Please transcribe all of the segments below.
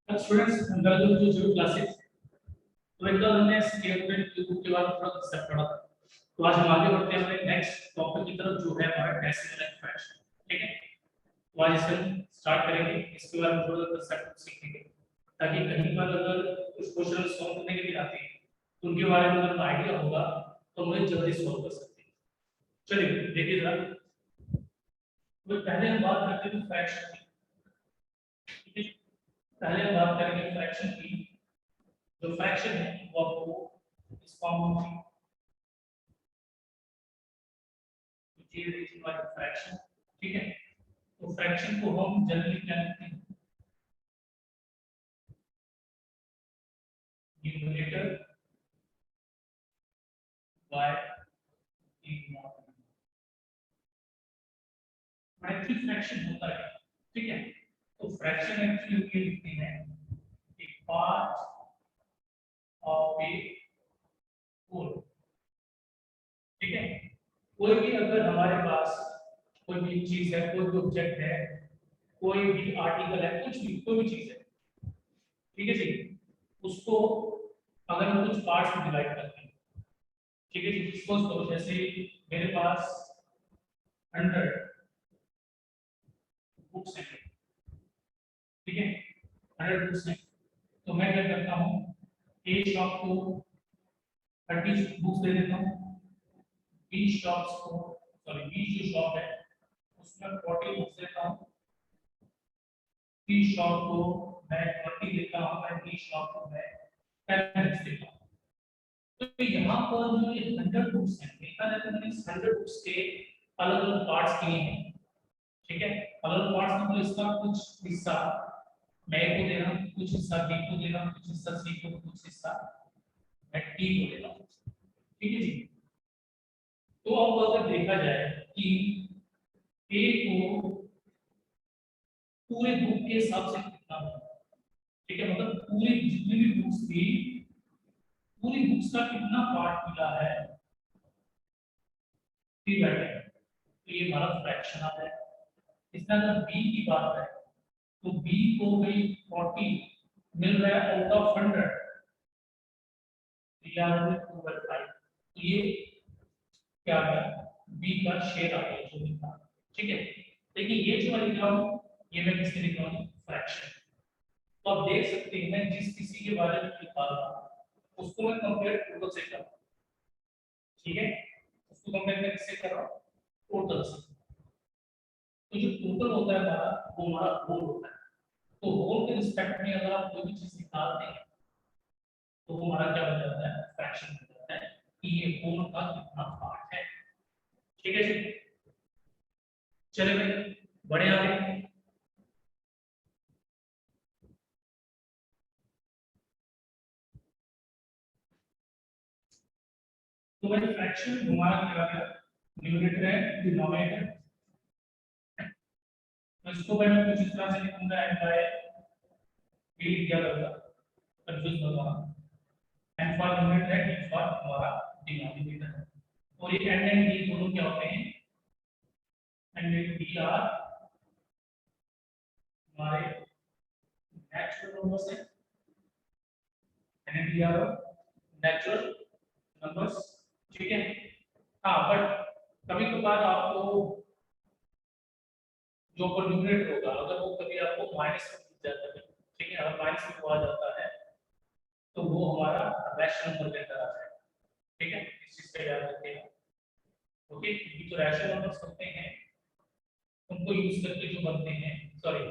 अब स्टूडेंट्स हम कर जो जो क्लासेस तो एक तो हमने स्केल पे क्यूब के बारे में थोड़ा कंसेप्ट पढ़ा था। तो आज हम आगे बढ़ते हैं अपने नेक्स्ट टॉपिक की तरफ जो है हमारा डेसिमल एंड फ्रैक्शन। ठीक है, तो आज इसे हम स्टार्ट करेंगे, इसके बारे में थोड़ा कंसेप्ट सीखेंगे ताकि कहीं पर अगर कुछ क्वेश्चन सॉल्व करने के लिए आते हैं तो उनके बारे में अगर आइडिया होगा तो हम उन्हें जल्दी सॉल्व कर सकते हैं। चलिए देखिए जरा, तो पहले हम बात करते हैं फ्रैक्शन की। ठीक है, पहले हम बात करेंगे फ्रैक्शन की। जो फ्रैक्शन है वो आपको इस फॉर्म में फ्रैक्शन। ठीक है, तो फ्रैक्शन को हम जनरली क्या लिखते हैं, numerator by denominator. Actually fraction होता है, ठीक है, तो फ्रैक्शन एक्चुअली ये लिखते हैं एक पार्ट ऑफ ए होल। ठीक है, कोई भी अगर हमारे पास कोई भी चीज है, कोई भी ऑब्जेक्ट है, कोई भी आर्टिकल है, कुछ भी कोई भी चीज है, ठीक है जी, उसको अगर हम कुछ पार्ट्स में डिवाइड करते हैं, ठीक है जी, सपोज करो जैसे मेरे पास 100 बुक्स हैं, ठीक है, 100 बुक्स हैं, तो मैं क्या करता हूँ, ए शॉप को 30 बुक्स दे देता हूँ, बी शॉप्स को, सॉरी बी जो शॉप है उसमें 40 बुक्स देता हूँ, सी शॉप को मैं 20 देता हूँ, और डी शॉप को मैं 10 बुक्स देता हूँ। तो यहाँ पर जो ये 100 बुक्स हैं, देखा जाए तो मैंने 100 बुक्स के अलग अलग पार्ट्स किए हैं। ठीक है, अलग अलग पार्ट्स मतलब इसका कुछ हिस्सा मैं को दे रहा हूँ, कुछ हिस्सा बी को दे रहा हूँ, कुछ हिस्सा सी को, कुछ हिस्सा मैं डी को दे रहा हूँ। ठीक है जी, तो अब अगर देखा जाए कि ए को पूरे बुक के हिसाब से कितना मिला, ठीक है, मतलब पूरी जितनी भी बुक्स थी पूरी बुक्स का कितना पार्ट मिला है, डिवाइडेड, तो ये हमारा फ्रैक्शन आता है। इसमें अगर बी की बात है तो बी को भी 40 मिल रहा है आउट ऑफ 100, तो यार 2/5, तो ये क्या है, बी का शेयर आ गया जो भी था। ठीक है, देखिए ये जो मैं लिख रहा हूँ ये मैं किससे लिख रहा हूँ, फ्रैक्शन। तो आप देख सकते हैं मैं जिस किसी के बारे में लिखा था उसको मैं कंपेयर टोटल से कर रहा हूँ। ठीक है, उसको कंपेयर मैं किससे कर रहा हूँ, टोटल से। तो जो टोटल होता है हमारा वो हमारा होल होता है। तो होल के रिस्पेक्ट में अगर आप कोई भी चीज निकालते हैं तो वो हमारा क्या बन जाता है, फ्रैक्शन बन जाता है कि ये होल का कितना पार्ट है। ठीक है जी, चले भाई बड़े आगे। तो भाई फ्रैक्शन हमारा क्या गया, न्यूमरेटर है डिनोमिनेटर, तो इसको मैं कुछ इस तरह से लिखूंगा एन बाय ए लिख दिया करूंगा, कंफ्यूज मत होना। एन फॉर न्यूमरेटर है, डी फॉर हमारा डिनोमिनेटर है, और ये एन एंड डी दोनों क्या होते हैं, एन एंड डी आर हमारे नेचुरल नंबर्स है, N and D are natural numbers. ठीक है, हाँ बट कभी कभार आपको जो पर न्यूमरेटर होगा अगर वो कभी आपको माइनस में दिख जाता है, ठीक है, अगर माइनस में आ जाता है तो वो हमारा रैशनल नंबर के अंदर आता है। ठीक है, इस चीज का याद रखिएगा। ओके, क्योंकि जो रैशनल नंबर्स होते हैं उनको यूज करके जो बनते हैं, सॉरी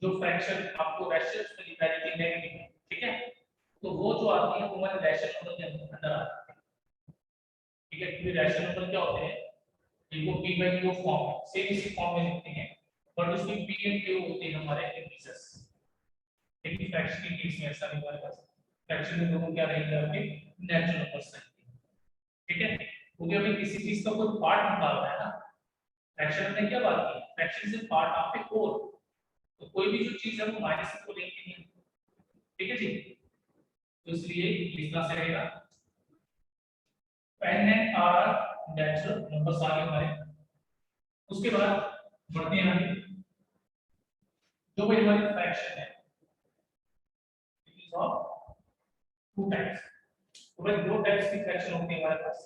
जो फ्रैक्शन आपको रैशनल में लिखा है लेकिन नेगेटिव है, ठीक है, तो वो जो आती है वो हमारे रैशनल नंबर के अंदर आती है। ठीक है, क्योंकि रैशनल नंबर क्या होते हैं, इनको p by q form same इसी फॉर्म में लिखते हैं, बट उसमें p एंड q होते हैं हमारे इंटीजर्स। लेकिन फ्रैक्शन के केस में ऐसा नहीं हमारे पास, फ्रैक्शन में दोनों क्या रहेंगे आपके नेचुरल नंबर्स रहेंगे। ठीक है, क्योंकि अभी किसी चीज का कोई पार्ट निकालना है ना, फ्रैक्शन में क्या बात की, फ्रैक्शन से पार्ट आपके होल, तो कोई भी जो चीज है वो माइनस को लेंगे नहीं। ठीक है जी, तो इसलिए इस तरह से रहेगा n and r natural numbers आ गए हमारे। उसके बाद बढ़ते हैं आगे, जो भाई हमारी फ्रैक्शन है टू टाइप्स। तो भाई दो टाइप्स की फ्रैक्शन होती है हमारे पास,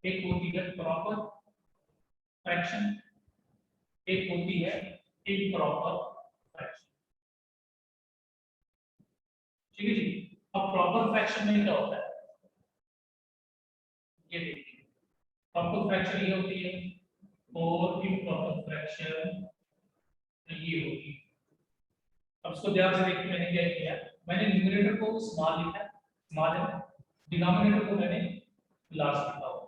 एक होती है प्रॉपर फ्रैक्शन, एक होती है इम्प्रॉपर फ्रैक्शन। ठीक है जी। अब प्रॉपर फ्रैक्शन में क्या होता है, ये देखिए, प्रॉपर फ्रैक्शन ये होती है और इम्प्रॉपर फ्रैक्शन ये होती है। अब इसको ध्यान से देखिए, मैंने क्या किया, मैंने न्यूमरेटर को स्मॉल लिखा, स्मॉल है, डिनोमिनेटर को मैंने लार्ज लिखा हुआ।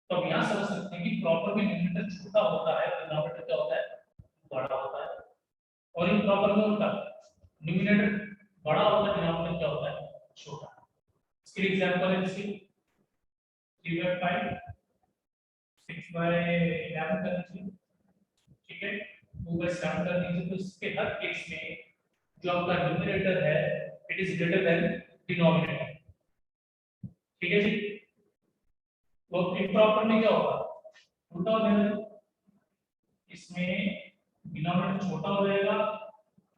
तो अब यहाँ समझ सकते हैं कि प्रॉपर में न्यूमरेटर छोटा होता है, डिनोमिनेटर क्या होता है, बड़ा होता है। और इम्प्रॉपर में उल्टा, न्यूमरेटर बड़ा होता है, डिनोमिनेटर क्या होता है, छोटा। इसके एग्जांपल है जैसे 3/5 6/11 करना चाहिए, ठीक है, 2/7 कर दीजिए। तो इसके हर केस में जो आपका न्यूमरेटर है it is greater than denominator, ठीक है जी। तो इम्प्रॉपर में क्या होगा, उल्टा हो जाएगा, इसमें डिनोमिनेटर छोटा हो जाएगा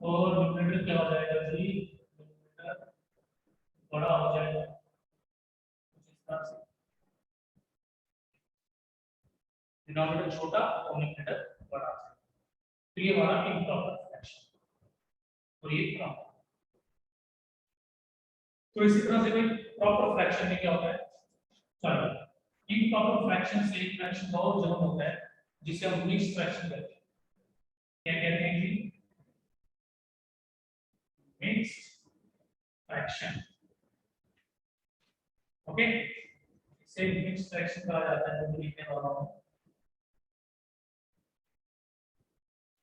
और न्यूमरेटर क्या हो जाएगा जी, न्यूमरेटर बड़ा हो जाएगा। इस तरह से डिनोमिनेटर छोटा और न्यूमरेटर बड़ा। तो ये हमारा इम्प्रॉपर फ्रैक्शन और ये प्रॉपर। तो इसी तरह से भाई प्रॉपर फ्रैक्शन में क्या होता है, सॉरी, इम्प्रॉपर फ्रैक्शन से एक फ्रैक्शन और जन्म होता है जिसे हम मिक्स्ड फ्रैक्शन कहते हैं। क्या कहते हैं जी, मिक्स्ड फ्रैक्शन। ओके, इसे मिक्स्ड फ्रैक्शन कहा जाता है, जो लिखने वाला हूं।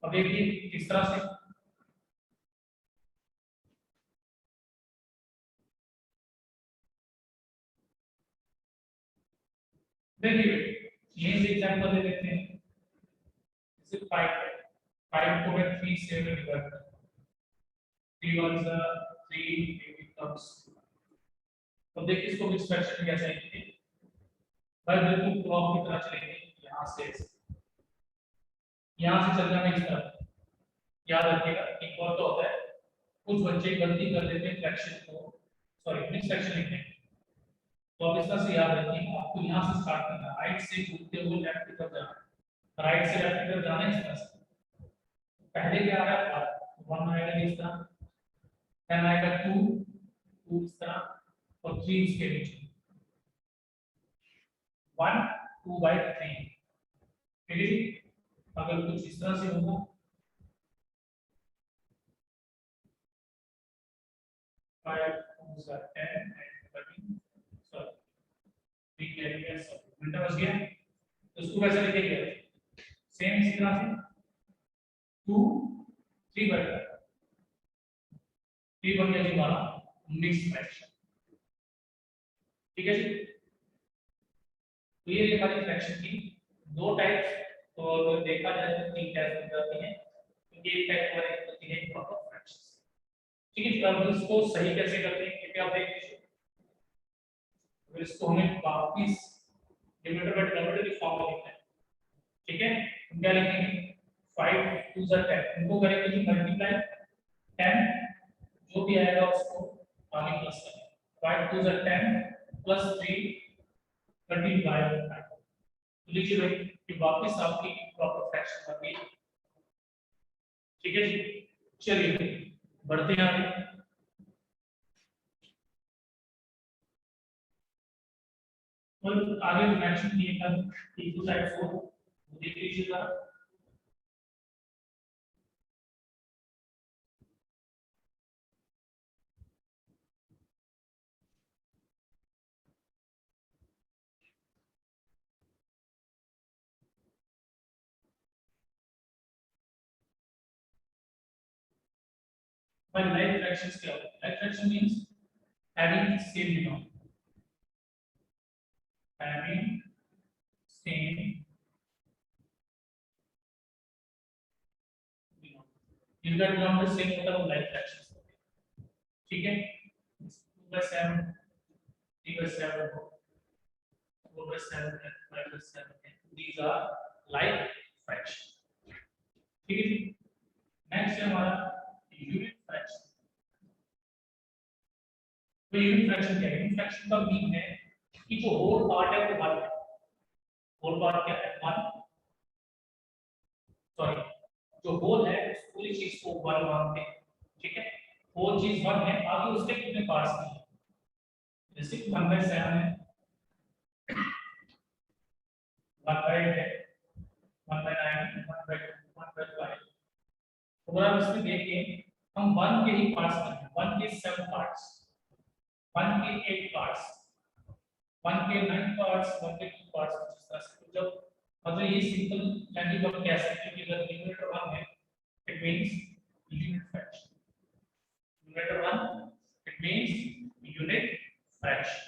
अब देखिए किस तरह से, देखिए ये एग्जांपल ले लेते हैं, जैसे 5 है, 5 को मैं 3 से डिवाइड करता हूं, 3 1 3 it becomes। तो देखिए इसको मिक्स्ड फ्रैक्शन कैसे लिखेंगे, भाई बिल्कुल क्लॉक की तरह चलेंगे, यहां से चलना है इस तरह। याद रखिएगा इक्वल तो होता है, कुछ बच्चे गलती कर देते हैं फ्रैक्शन को, सॉरी मिक्स फ्रैक्शन लिखने में। तो अब इस तरह से याद रखिए, आपको यहां से स्टार्ट करना है, राइट से घूमते हुए लेफ्ट की तरफ जाना है, राइट से लेफ्ट की तरफ जाना है इस तरह से। पहले क्या आ रहा है, 1 आएगा इस तरह, 10 आएगा 2 2 इस तरह और 3 उसके नीचे, 1 2/3, ठीक है जी। अगर कुछ इस तरह से होगा 5 2 10 and 13, सॉरी 3 कैरी है, सॉरी मिनट बच गया। तो इसको कैसे लिखेंगे, सेम इसी तरह से 2 3/3 बन गया जी हमारा मिक्स्ड फ्रैक्शन, ठीक है जी। तो ये हमारी फ्रैक्शन की दो टाइप्स, तो अगर देखा जाए तो 3 टाइप्स हो जाती हैं, क्योंकि एक टाइप हमारी होती है प्रॉपर फ्रैक्शन, ठीक है। अब इसको सही कैसे करते हैं क्योंकि आप देख लीजिए, अगर इसको हमें वापस डिनोमिनेटर बाय डिनोमिनेटर की फॉर्म में लिखना है, ठीक है। हम क्या लिखेंगे, 5 2 10, इनको करेंगे जी मल्टीप्लाई, 10 जो भी आएगा उसको आगे प्लस करें, 5 2 10 प्लस 3 25। तो लीजिए भाई कि वापस आपकी प्रॉपर फ्रैक्शन बन गई, ठीक है जी। चलिए बढ़ते हैं आगे। और आगे मेंशन किए था इक्वल साइड 4, देख लीजिएगा। By like fractions क्या होता है, like fraction means having same denominator, having same denominator, जिनका denominator same होता है वो like fractions होते हैं, ठीक है। 2/7 3/7 4/7 5/7, these are like fractions, ठीक है जी। नेक्स्ट है हमारा यूनिट फ्रैक्शन। तो यूनिट फ्रैक्शन क्या है? यूनिट फ्रैक्शन का मीन है कि जो होल पार्ट है वो 1 है। होल पार्ट क्या है? 1। सॉरी, जो होल है उस पूरी चीज को 1 मानते हैं, ठीक है? होल चीज 1 है, आगे उसके कितने पार्ट्स हैं? जैसे 1/7 है, 1/8 है, 1/9, 1/2, 1/5। तो आप इसमें देखिए, हम 1 के ही पार्ट्स करते हैं। 1 के 7 पार्ट्स, 1 के 8 पार्ट्स, 1 के 9 पार्ट्स, 1 के 2 पार्ट्स, इस तरह से। तो जब मतलब ये सिंपल लैंग्वेज में कह सकते हैं कि अगर न्यूमरेटर 1 है, it means unit fraction. Numerator 1, it means unit fraction.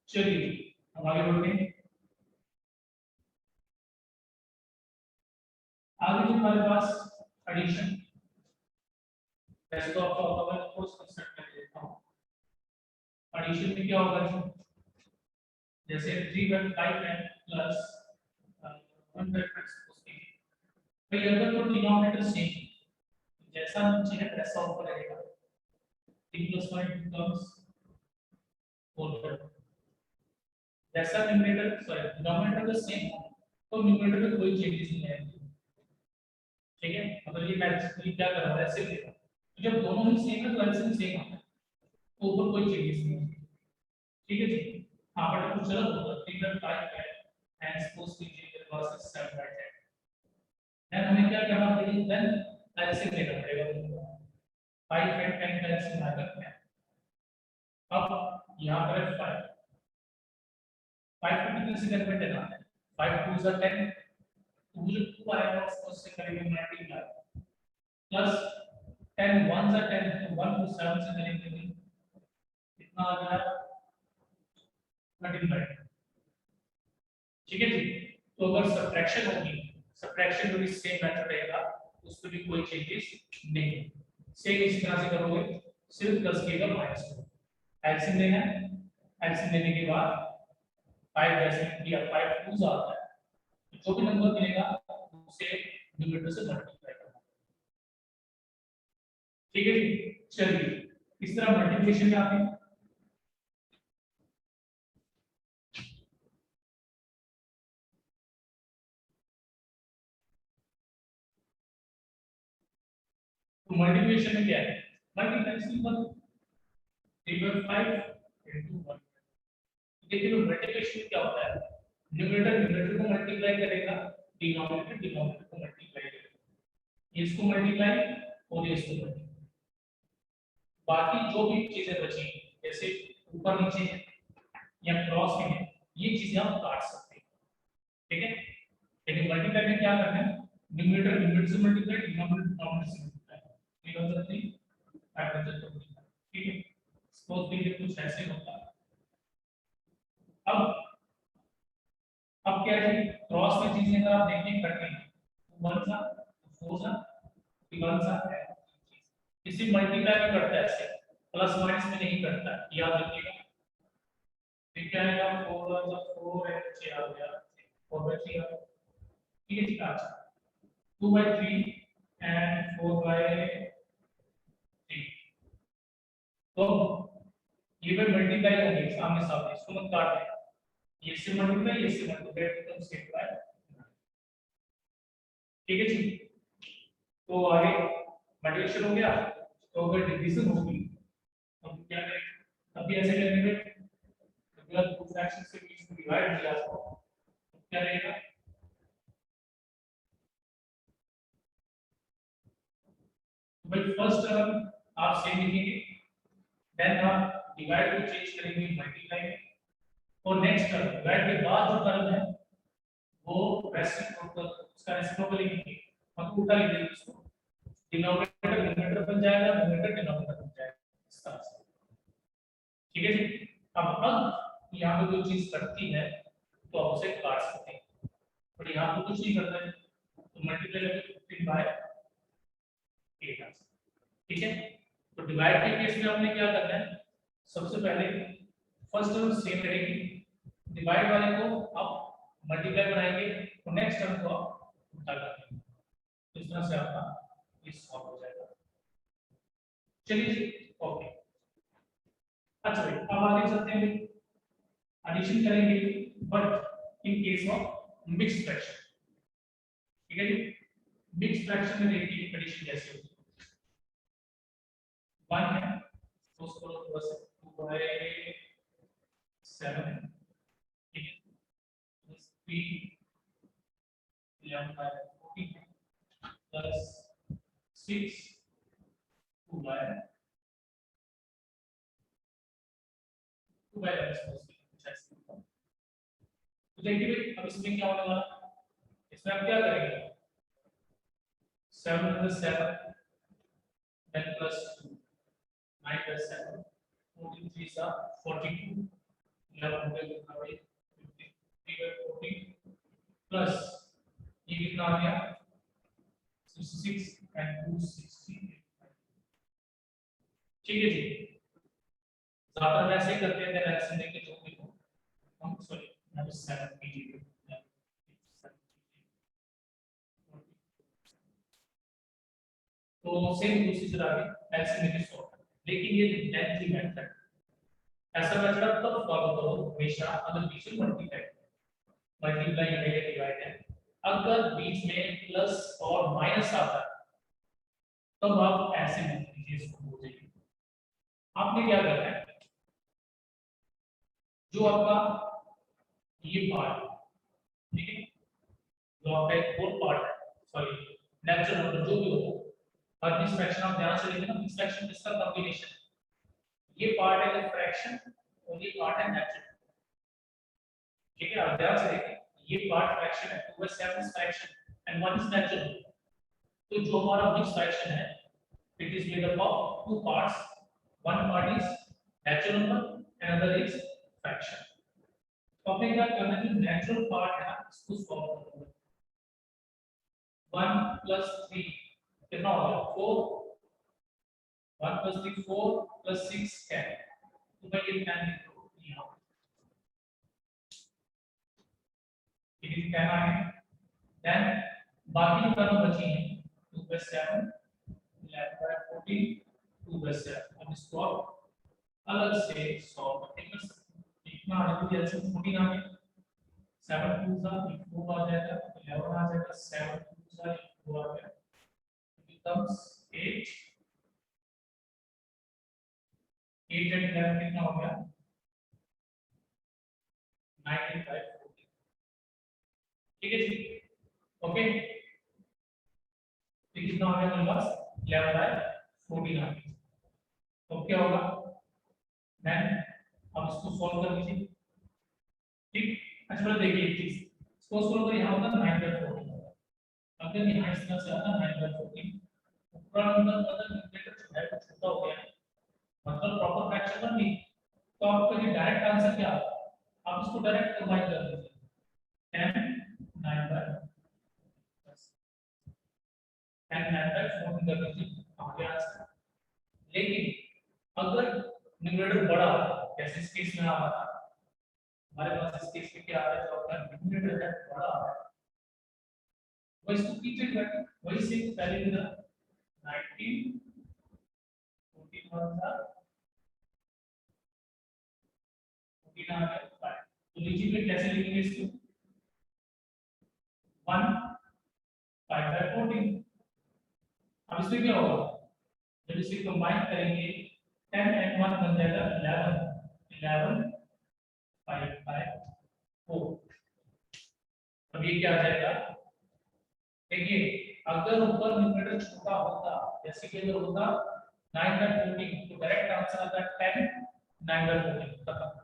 चलिए हम आगे बढ़ते हैं। आगे जो हमारे पास एडिशन, वैसे तो आपको होगा, मैं कोर्स कंसेप्ट कर देता हूं। एडिशन में क्या होगा जी? जैसे 3/5 प्लस 1/6 उसके, भाई अगर तो डिनोमिनेटर सेम जैसा नीचे है वैसा ऊपर रहेगा। 3 + 1 becomes 4। जैसा न्यूमरेटर सॉरी डिनोमिनेटर का सेम हो तो न्यूमरेटर में कोई चेंजेस नहीं आएंगे, ठीक है? मतलब ये मैथ्स क्या कर रहा है, ऐसे लेगा। तो जब दोनों ही सेम है तो एलसीएम सेम आता है, तो ऊपर कोई चेंजेस नहीं है, ठीक है जी? हाँ बट कुछ अलग होगा। 3/5 है एंड सपोज कीजिए मेरे पास 7/10, देन हमें क्या करना पड़ेगा? देन एलसीएम लेना पड़ेगा। 5 एंड 10 का एलसीएम आ सकता है। अब यहाँ पर 5 को कितने से करके देना है? 5 2 are 10, तो मुझे 2 आएगा, उसको से करेंगे मल्टीप्लाई, प्लस 10 1s are 10, तो 1 को 7 से करेंगे, कितना आ गया? 25, ठीक है जी? तो अगर सब्ट्रैक्शन होगी, सब्ट्रैक्शन में भी सेम मेथड रहेगा, उसमें भी कोई चेंजेस नहीं। सेम इस तरह से करोगे, सिर्फ प्लस के का माइनस करो। एलसीएम लेना है, एलसीएम लेने के बाद 5 जैसे किया 5 2 आता है, तो जो भी नंबर मिलेगा उसे न्यूमरेटर से मल्टीप्लाई करना, ठीक है जी? चलिए इस तरह मल्टीप्लिकेशन में आते हैं। तो मल्टीप्लिकेशन में क्या है? मल्टीप्लिकेशन पर 3/5 into 1। देखिए तो मल्टीप्लिकेशन में क्या होता है? न्यूमरेटर न्यूमरेटर को मल्टीप्लाई करेगा, डिनोमिनेटर डिनोमिनेटर को मल्टीप्लाई करेगा। इसको मल्टीप्लाई और ये इसको मल्टीप्लाई, बाकी जो भी चीजें बची जैसे ऊपर नीचे है या क्रॉस में है, ये चीजें आप काट सकते हैं, ठीक है? लेकिन मल्टीप्लाई में क्या करना है? न्यूमरेटर न्यूमरेटर से मल्टीप्लाई, डिनोमिनेटर डिनोमिनेटर से मल्टीप्लाई। 3 5 ठीक है? सपोज कीजिए कुछ ऐसे होता है। अब क्या है? क्रॉस में चीजें अगर आप देखें करते हैं, 1 सा 4 सा 1 सा है, इसी मल्टीप्लाई में करता है, ऐसे प्लस माइनस में नहीं करता, याद रखिएगा। फिर क्या आएगा? 4 1 4 है, 6 आ गया, 4/3 आ गया, ठीक है जी? अच्छा 2/3 एंड 4/3, तो ये भी मल्टीप्लाई होंगे सामने सामने, इसको मत काट देना, ये से मल्टीप्लाई, ये से मल्टीप्लाई, एकदम सेम बाय, ठीक है जी? तो आगे मल्टीप्लिकेशन हो गया, तो अगर डिवीजन होगी तो क्या करेंगे? अभी ऐसे करने में अगर दो फ्रैक्शन के बीच में डिवाइड किया तो क्या रहेगा? तो भाई फर्स्ट टर्म आप सेम लिखेंगे, देन आप डिवाइड को चेंज करेंगे मल्टीप्लाई में, और नेक्स्ट टर्म डिवाइड के बाद जो टर्म है वो रेसिप्रोकल, उसका रेसिप्रोकल लिखेंगे, मतलब उल्टा लिख देंगे उसको, डिनोमिनेटर न्यूमरेटर बन जाएगा, न्यूमरेटर डिनोमिनेटर बन जाएगा, इस तरह से, ठीक है जी? अब यहाँ पे कोई चीज करती है तो आप उसे काट सकते हैं, पर यहाँ पे कुछ नहीं करता है, तो मल्टीप्लाई करके 15/8, ठीक है? तो डिवाइड के केस में आपने क्या करना है? सबसे पहले फर्स्ट टर्म सेम रहेगी, डिवाइड वाले को आप मल्टीप्लाई बनाएंगे और नेक्स्ट टर्म को आप उल्टा कर देंगे, तो इस तरह से आपका ये सॉल्व हो जाएगा। चलिए ओके। अच्छा भाई अब आगे चलते हैं, एडिशन करेंगे but in case of mixed fraction. ठीक है जी, मिक्स्ड फ्रैक्शन में देखिए एडिशन कैसे होती है। 1 है तो उसको थोड़ा सा 2 बाय 7 है, ठीक है, प्लस 3 11 बाय 14 प्लस 6 2 बाय 11। तो देखिए भाई अब इसमें क्या होने वाला है, इसमें आप क्या करेंगे, 7 प्लस 7 10 प्लस 2 9 प्लस 7 14 3 सा 42 11 हो गया भाई 53 by 14 प्लस ये कितना आ गया 66 and 260। ठीक है जी, ज्यादा वैसे करते हैं ऐसे लेके जो भी हो हम सॉरी यहाँ पे 7 कीजिए तो सेम प्रोसीजर आगे ऐसे लेके सॉल्व, लेकिन ये लेंथी मेथड, ऐसा मेथड तब फॉलो करो हमेशा अगर बीच में मल्टीप्लाई या डिवाइड है, अगर बीच में प्लस और माइनस आता है तब आप ऐसे लिख लीजिए इसको, हो जाएगी। आपने क्या करना है, जो आपका ये पार्ट, ठीक है, जो आपका एक फोर पार्ट है, सॉरी नेचुरल नंबर जो भी हो, हर मिक्स फ्रैक्शन आप ध्यान से देखना, मिक्स फ्रैक्शन किसका कॉम्बिनेशन, ये पार्ट है फ्रैक्शन और ये पार्ट है नेचुरल। ठीक है, आप ध्यान से देखें, ये पार्ट फ्रैक्शन है, 2 by 7 is fraction and 1 is natural। तो जो हमारा मिक्स फ्रैक्शन है, it is made up of two parts, one part is natural number, another is fraction। तो आपने क्या करना है, जो नेचुरल पार्ट है ना इसको सॉल्व करना है। 1 plus 3 कितना हो गया 4, 1 plus 3 4 plus 6 10, तो मैं ये 10 लिख दूं यहाँ, ये 10 आ गया। देन बाकी जो टर्म बची हैं 2 by 7 11 by 14 2 by 7, अब इसको आप अलग से सॉल्व करेंगे। इतना आ जाएगा एलसीएम 14 आ गया, 7 2 सा 4 आ जाएगा, 11 आ जाएगा, 7 2 सा 4 आ गया, becomes 8 8 and 11 कितना हो गया 9 by 14। ठीक है जी, ओके, तो कितना हो गया हमारे पास 11 by 14 आ गया। तो क्या होगा, देन अब इसको सॉल्व कर लीजिए। ठीक, अच्छा पहले देखिए एक चीज, इसको सॉल्व कर, यहाँ होता है 9 by 14, अगर यहाँ इस तरह से आता 9 by 14, ऊपर नंबर मतलब न्यूमरेटर जो है वो छोटा हो गया, मतलब प्रॉपर फ्रैक्शन बन नहीं, तो आपका ये डायरेक्ट आंसर क्या आता है, आप इसको डायरेक्ट कंबाइन कर लीजिए 10 9 by 10 9 by 14 कर लीजिए, आ गया आंसर। लेकिन अगर न्यूमरेटर बड़ा है, जैसे इस केस में आ रहा था, हमारे पास इस केस में क्या आ रहा है, जो आपका न्यूमरेटर है बड़ा आ रहा है, वो इसको पीछे करके वही से पहले की तरह 19 14 था 14 आ गया 5, तो लीजिए फिर कैसे लिखेंगे इसको 1 5 by 14। अब इसमें क्या होगा, जब इसे कंबाइन करेंगे 10 and 1 बन जाएगा 11 11 5 5 4। अब ये क्या आ जाएगा, देखिए अगर ऊपर न्यूमरेटर छोटा होता, जैसे कि अगर होता 9 by 14 तो डायरेक्ट आंसर आता 10 9 by 14 खत्म।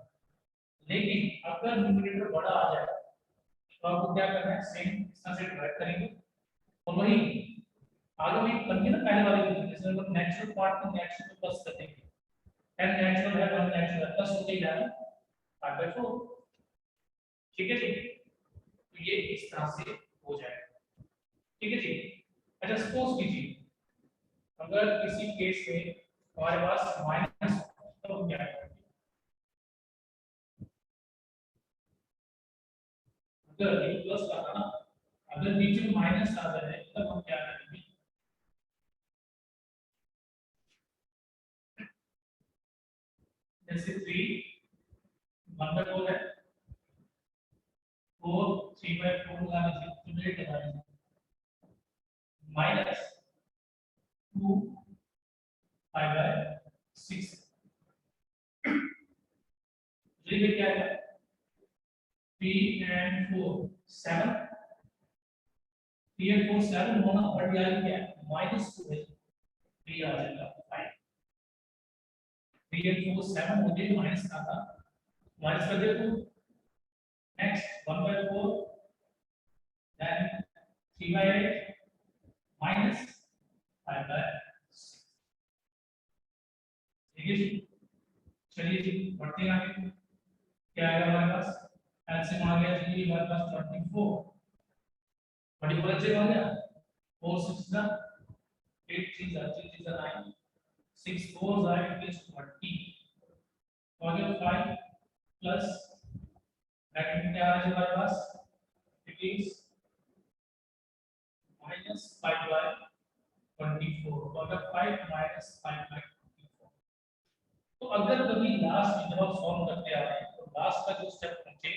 लेकिन अगर न्यूमरेटर बड़ा आ जाए तो आपको क्या करना है, सेम इस तरह से डिवाइड करेंगे और वही आगे भी बन ना पहले वाले की, जैसे हम नेचुरल पार्ट को नेचुरल में प्लस कर देंगे, 10 नेचुरल है 1 नेचुरल है, प्लस होते ही जाना 5 by 4। ठीक है जी, तो ये इस तरह से हो जाएगा। ठीक है जी, अच्छा सपोज कीजिए अगर किसी केस में हमारे पास माइनस, तो क्या करेंगे, अगर ये प्लस का था ना, अगर बीच में माइनस आ जाए तब हम क्या करेंगे, जैसे 3 1/4 है, 4 3/4 लगाने से सिमुलेट लगाने से माइनस 2 5/6 ये क्या है 3 and 4 7 3 and 4 7 होना बढ़ जाएगा क्या -2 है 3 आ जाएगा 5 3 and 4 7 हो गए माइनस का था माइनस कर दे तो नेक्स्ट 1/4 then 3/8 minus 5/6 ठीक है जी चलिए जी बढ़ते हैं आगे क्या आएगा हमारे पास एलसीएम आ गया जी हमारे पास 24 बड़ी बड़ा चेक आ गया 4 6 जा 8 3 जा 3 3 जा 9 6 4 जा इट इज 30 तो आगे 5 प्लस ब्रैकेट में क्या आ रहा है हमारे पास इट इज minus 5/24 तो अगर 5 minus 5/24 तो अगर कभी लास्ट में जब आप सॉल्व करते आ रहे हैं तो लास्ट का जो स्टेप पहुंचे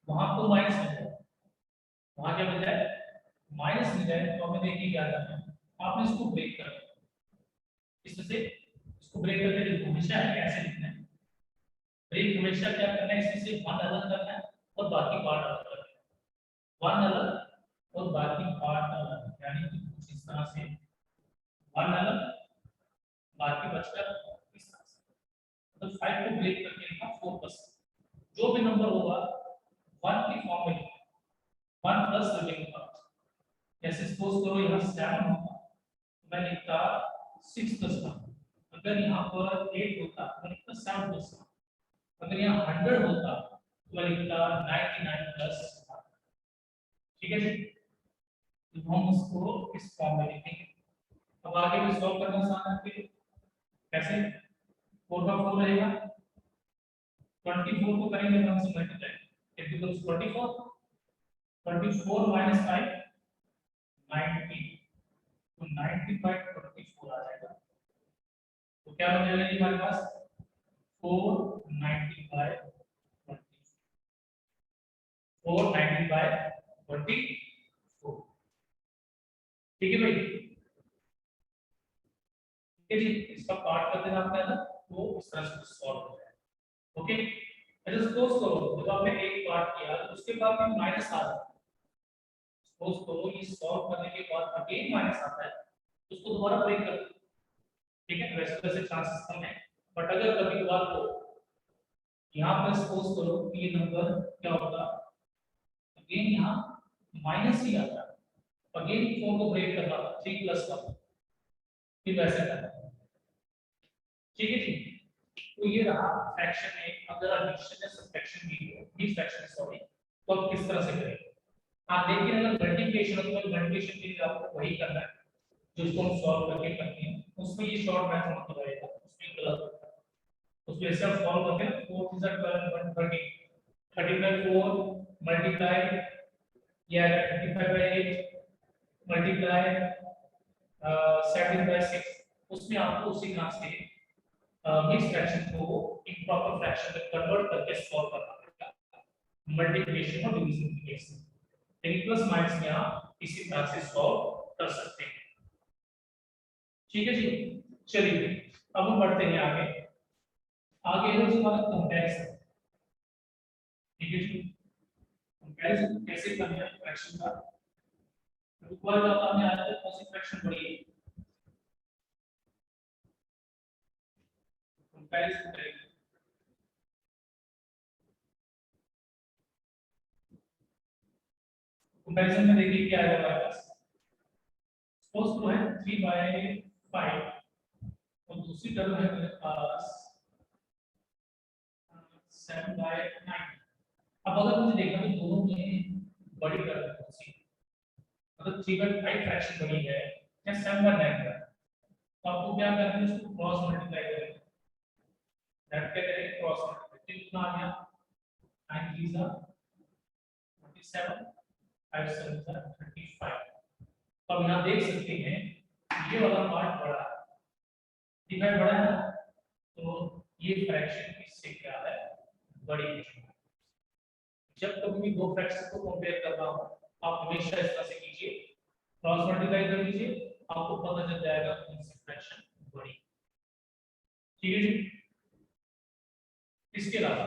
वहां तो माइनस मिल जाए वहां क्या मिल जाए माइनस मिल जाए तो हमें देखिए क्या करना है आपने इसको ब्रेक कर इसमें से इसको ब्रेक करके देखो हमेशा ऐसे लिखना है ब्रेक हमेशा क्या करना है इसमें से वन अलग करना है और बाकी पार्ट अलग करना है वन अलग और बाकी पार्ट अलग यानी कि कुछ इस तरह से वन अलग बाकी बचकर इस तरह से मतलब 5 को ब्रेक करके लिखा 4 जो भी नंबर होगा 1 की फॉर्म में लिखा 1 प्लस रिमेनिंग पार्ट जैसे सपोज करो यहाँ 7 होगा तो मैं लिखता 6 प्लस 1 अगर यहाँ पर 8 होता तो मैं लिखता 7 प्लस 1 अगर यहाँ 100 होता तो मैं लिखता 99 प्लस 1 ठीक है जी तो हम उसको इस फॉर्म में लिखेंगे अब आगे भी सॉल्व करना आसान है फिर कैसे 4 का 4 रहेगा 24 को करेंगे 1 से मल्टीप्लाई इट बिकम्स 24 24 minus 5 90 तो 90/24 आ जाएगा तो क्या बन जाएगा हमारे पास 490/24 490/24 ठीक है भाई ठीक है जी इसका पार्ट कर देना आपने ना तो इस तरह से सॉल्व हो जाएगा ओके अच्छा सपोज करो जब आपने एक पार्ट किया तो उसके बाद में माइनस आ रहा है सपोज करो ये सॉल्व करने के बाद अगेन माइनस आता है तो उसको दोबारा ब्रेक कर दो ठीक है वैसे चांसेस कम है बट अगर कभी बात हो यहाँ पर सपोज करो कि ये नंबर क्या होगा अगेन यहाँ माइनस ही आता है अगेन 4 को ब्रेक करना 3 प्लस 1 फिर वैसे करना ठीक है जी तो ये रहा फ्रैक्शन में अगर एडिशन या सब्ट्रैक्शन भी हो भी फ्रैक्शन सॉरी तो आप किस तरह से करेंगे आप देखिए अगर मल्टीप्लिकेशन हो तो मल्टीप्लिकेशन के लिए आपको वही करना है जो इसको हम सॉल्व करके करते हैं उसमें ये शॉर्ट मेथड मतलब आएगा उसमें गलत होता है उसमें ऐसे आप सॉल्व करते हैं 4 is 12 130 30/4 मल्टीप्लाई या 35/8 मल्टीप्लाई 7/6 उसमें आपको उसी तरह से मिक्स फ्रैक्शन को इम्प्रॉपर फ्रैक्शन में कन्वर्ट करके सॉल्व करना पड़ेगा मल्टीप्लिकेशन और डिवीजन के केस में लेकिन प्लस माइनस में आप इसी तरह से सॉल्व कर सकते हैं ठीक है जी चलिए अब हम बढ़ते हैं आगे आगे है जो हमारा कंपैरिजन ठीक है जी कंपैरिजन कैसे करना है फ्रैक्शन का ऊपर का हमने आज तक कौन सी फ्रैक्शन पढ़ी है कंपैरिजन करेंगे कंपैरिजन में देखिए क्या आएगा हमारे पास सपोज करो है 3/5 और दूसरी टर्म है मेरे पास 7/9 अब अगर मुझे देखना है दोनों में बड़ी टर्म कौन सी मतलब 3/5 फ्रैक्शन बड़ी है या 7/9 है तो आपको क्या करना है इसको क्रॉस मल्टीप्लाई करेंगे दैट क्या करेंगे क्रॉस मल्टीप्लाई कितना आ गया 9 3 जा 27 5 7 जा 35 तो अब यहाँ देख सकते हैं ये वाला पार्ट बड़ा है डिवाइड बड़ा है ना तो ये फ्रैक्शन इससे क्या है, बड़ी है। जब कभी भी दो फ्रैक्शन को कंपेयर कर रहा हूं, आप हमेशा इस तरह से कीजिए, क्रॉस मल्टीप्लाई कर लीजिए, आपको पता चल जाएगा कौन सी फ्रैक्शन बड़ी। ठीक है जी। इसके अलावा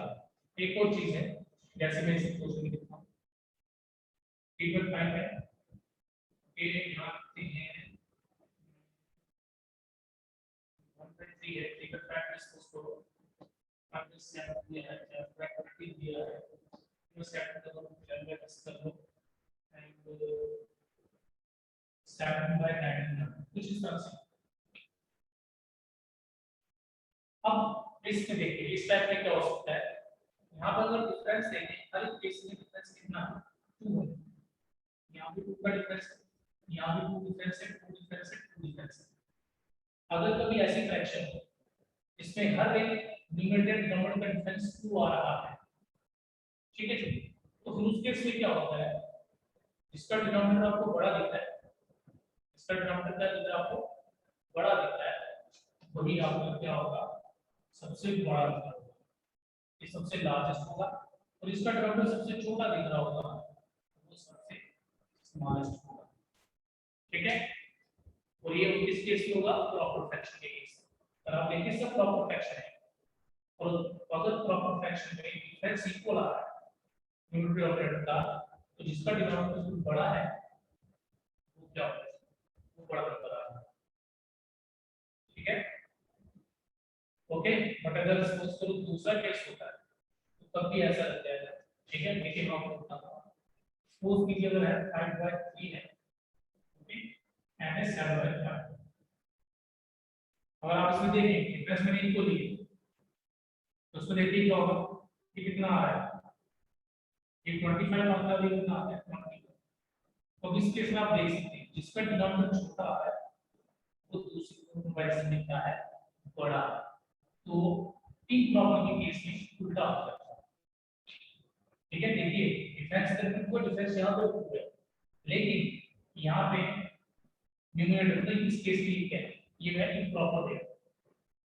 एक और चीज है, जैसे मैं इसे क्वेश्चन में लिखता हूं, टेबल 5 है, ये यहां लिखते हैं 1.3 है, टेबल 5 में सपोज करो आपने 7 दिया है, 30 दिया है, तो 7 का कैलकुलेट कर लो एंड 7/9 कुछ इस तरह से। अब इसमें देखिए इस टाइप में क्या हो सकता है, यहाँ पर अगर डिफरेंस देखें, हर एक केस में डिफरेंस कितना है, 2 है। यहाँ भी 2 का डिफरेंस है, यहाँ भी 2 डिफरेंस है, 2 डिफरेंस है, 2 डिफरेंस है। अगर कभी ऐसी फ्रैक्शन हो इसमें हर एक न्यूमरेटर डिनोमिनेटर का डिफरेंस 2 आ रहा है, ठीक है जी, तो फिर उस केस में क्या होता है, जिसका डिनोमिनेटर आपको बड़ा दिखता है, इसका डिनोमिनेटर क्या दिखता है आपको, बड़ा दिखता है, वही आपका क्या होगा, सबसे बड़ा दिख रहा होगा, ये सबसे लार्जेस्ट होगा, और इसका डिनोमिनेटर सबसे छोटा दिख रहा होगा, वो सबसे स्मॉलेस्ट होगा। ठीक है, और ये किस केस में होगा, प्रॉपर फ्रैक्शन के केस। अगर आप देखिए सब प्रॉपर फ्रैक्शन है, और अगर प्रॉपर फ्रैक्शन में डिफरेंस इक्वल आ रहा है न्यूमरेटर और डिनोमिनेटर का, तो जिसका डिनोमिनेटर बड़ा है वो क्या होगा, वो बड़ा नंबर आ रहा है। ठीक है, ओके। बट अगर सपोज करो दूसरा केस होता है तो तब भी ऐसा लग जाएगा। ठीक है, देखिए मैं आपको बताता हूं, सपोज कीजिए अगर है 5/3 है, ओके, एंड है 7/5। अगर आप इसमें देखें डिफरेंस मैंने इनको लिए, तो उसको देखिए क्या होगा, ये कितना आ रहा है, ये 25 आता है, ये कितना आता है 20। तो इस केस में आप देख सकते हैं जिसका डिनोमिनेटर छोटा आ रहा है वो दूसरे कंपैरिजन में क्या है, बड़ा। तो इन प्रॉब्लम के केस में उल्टा हो जाता है। ठीक है, देखिए डिफरेंस करके कोई डिफरेंस यहाँ पे है, लेकिन यहाँ पे न्यूमरेटर मतलब इस केस के लिए क्या है, ये है इम्प्रॉपर है,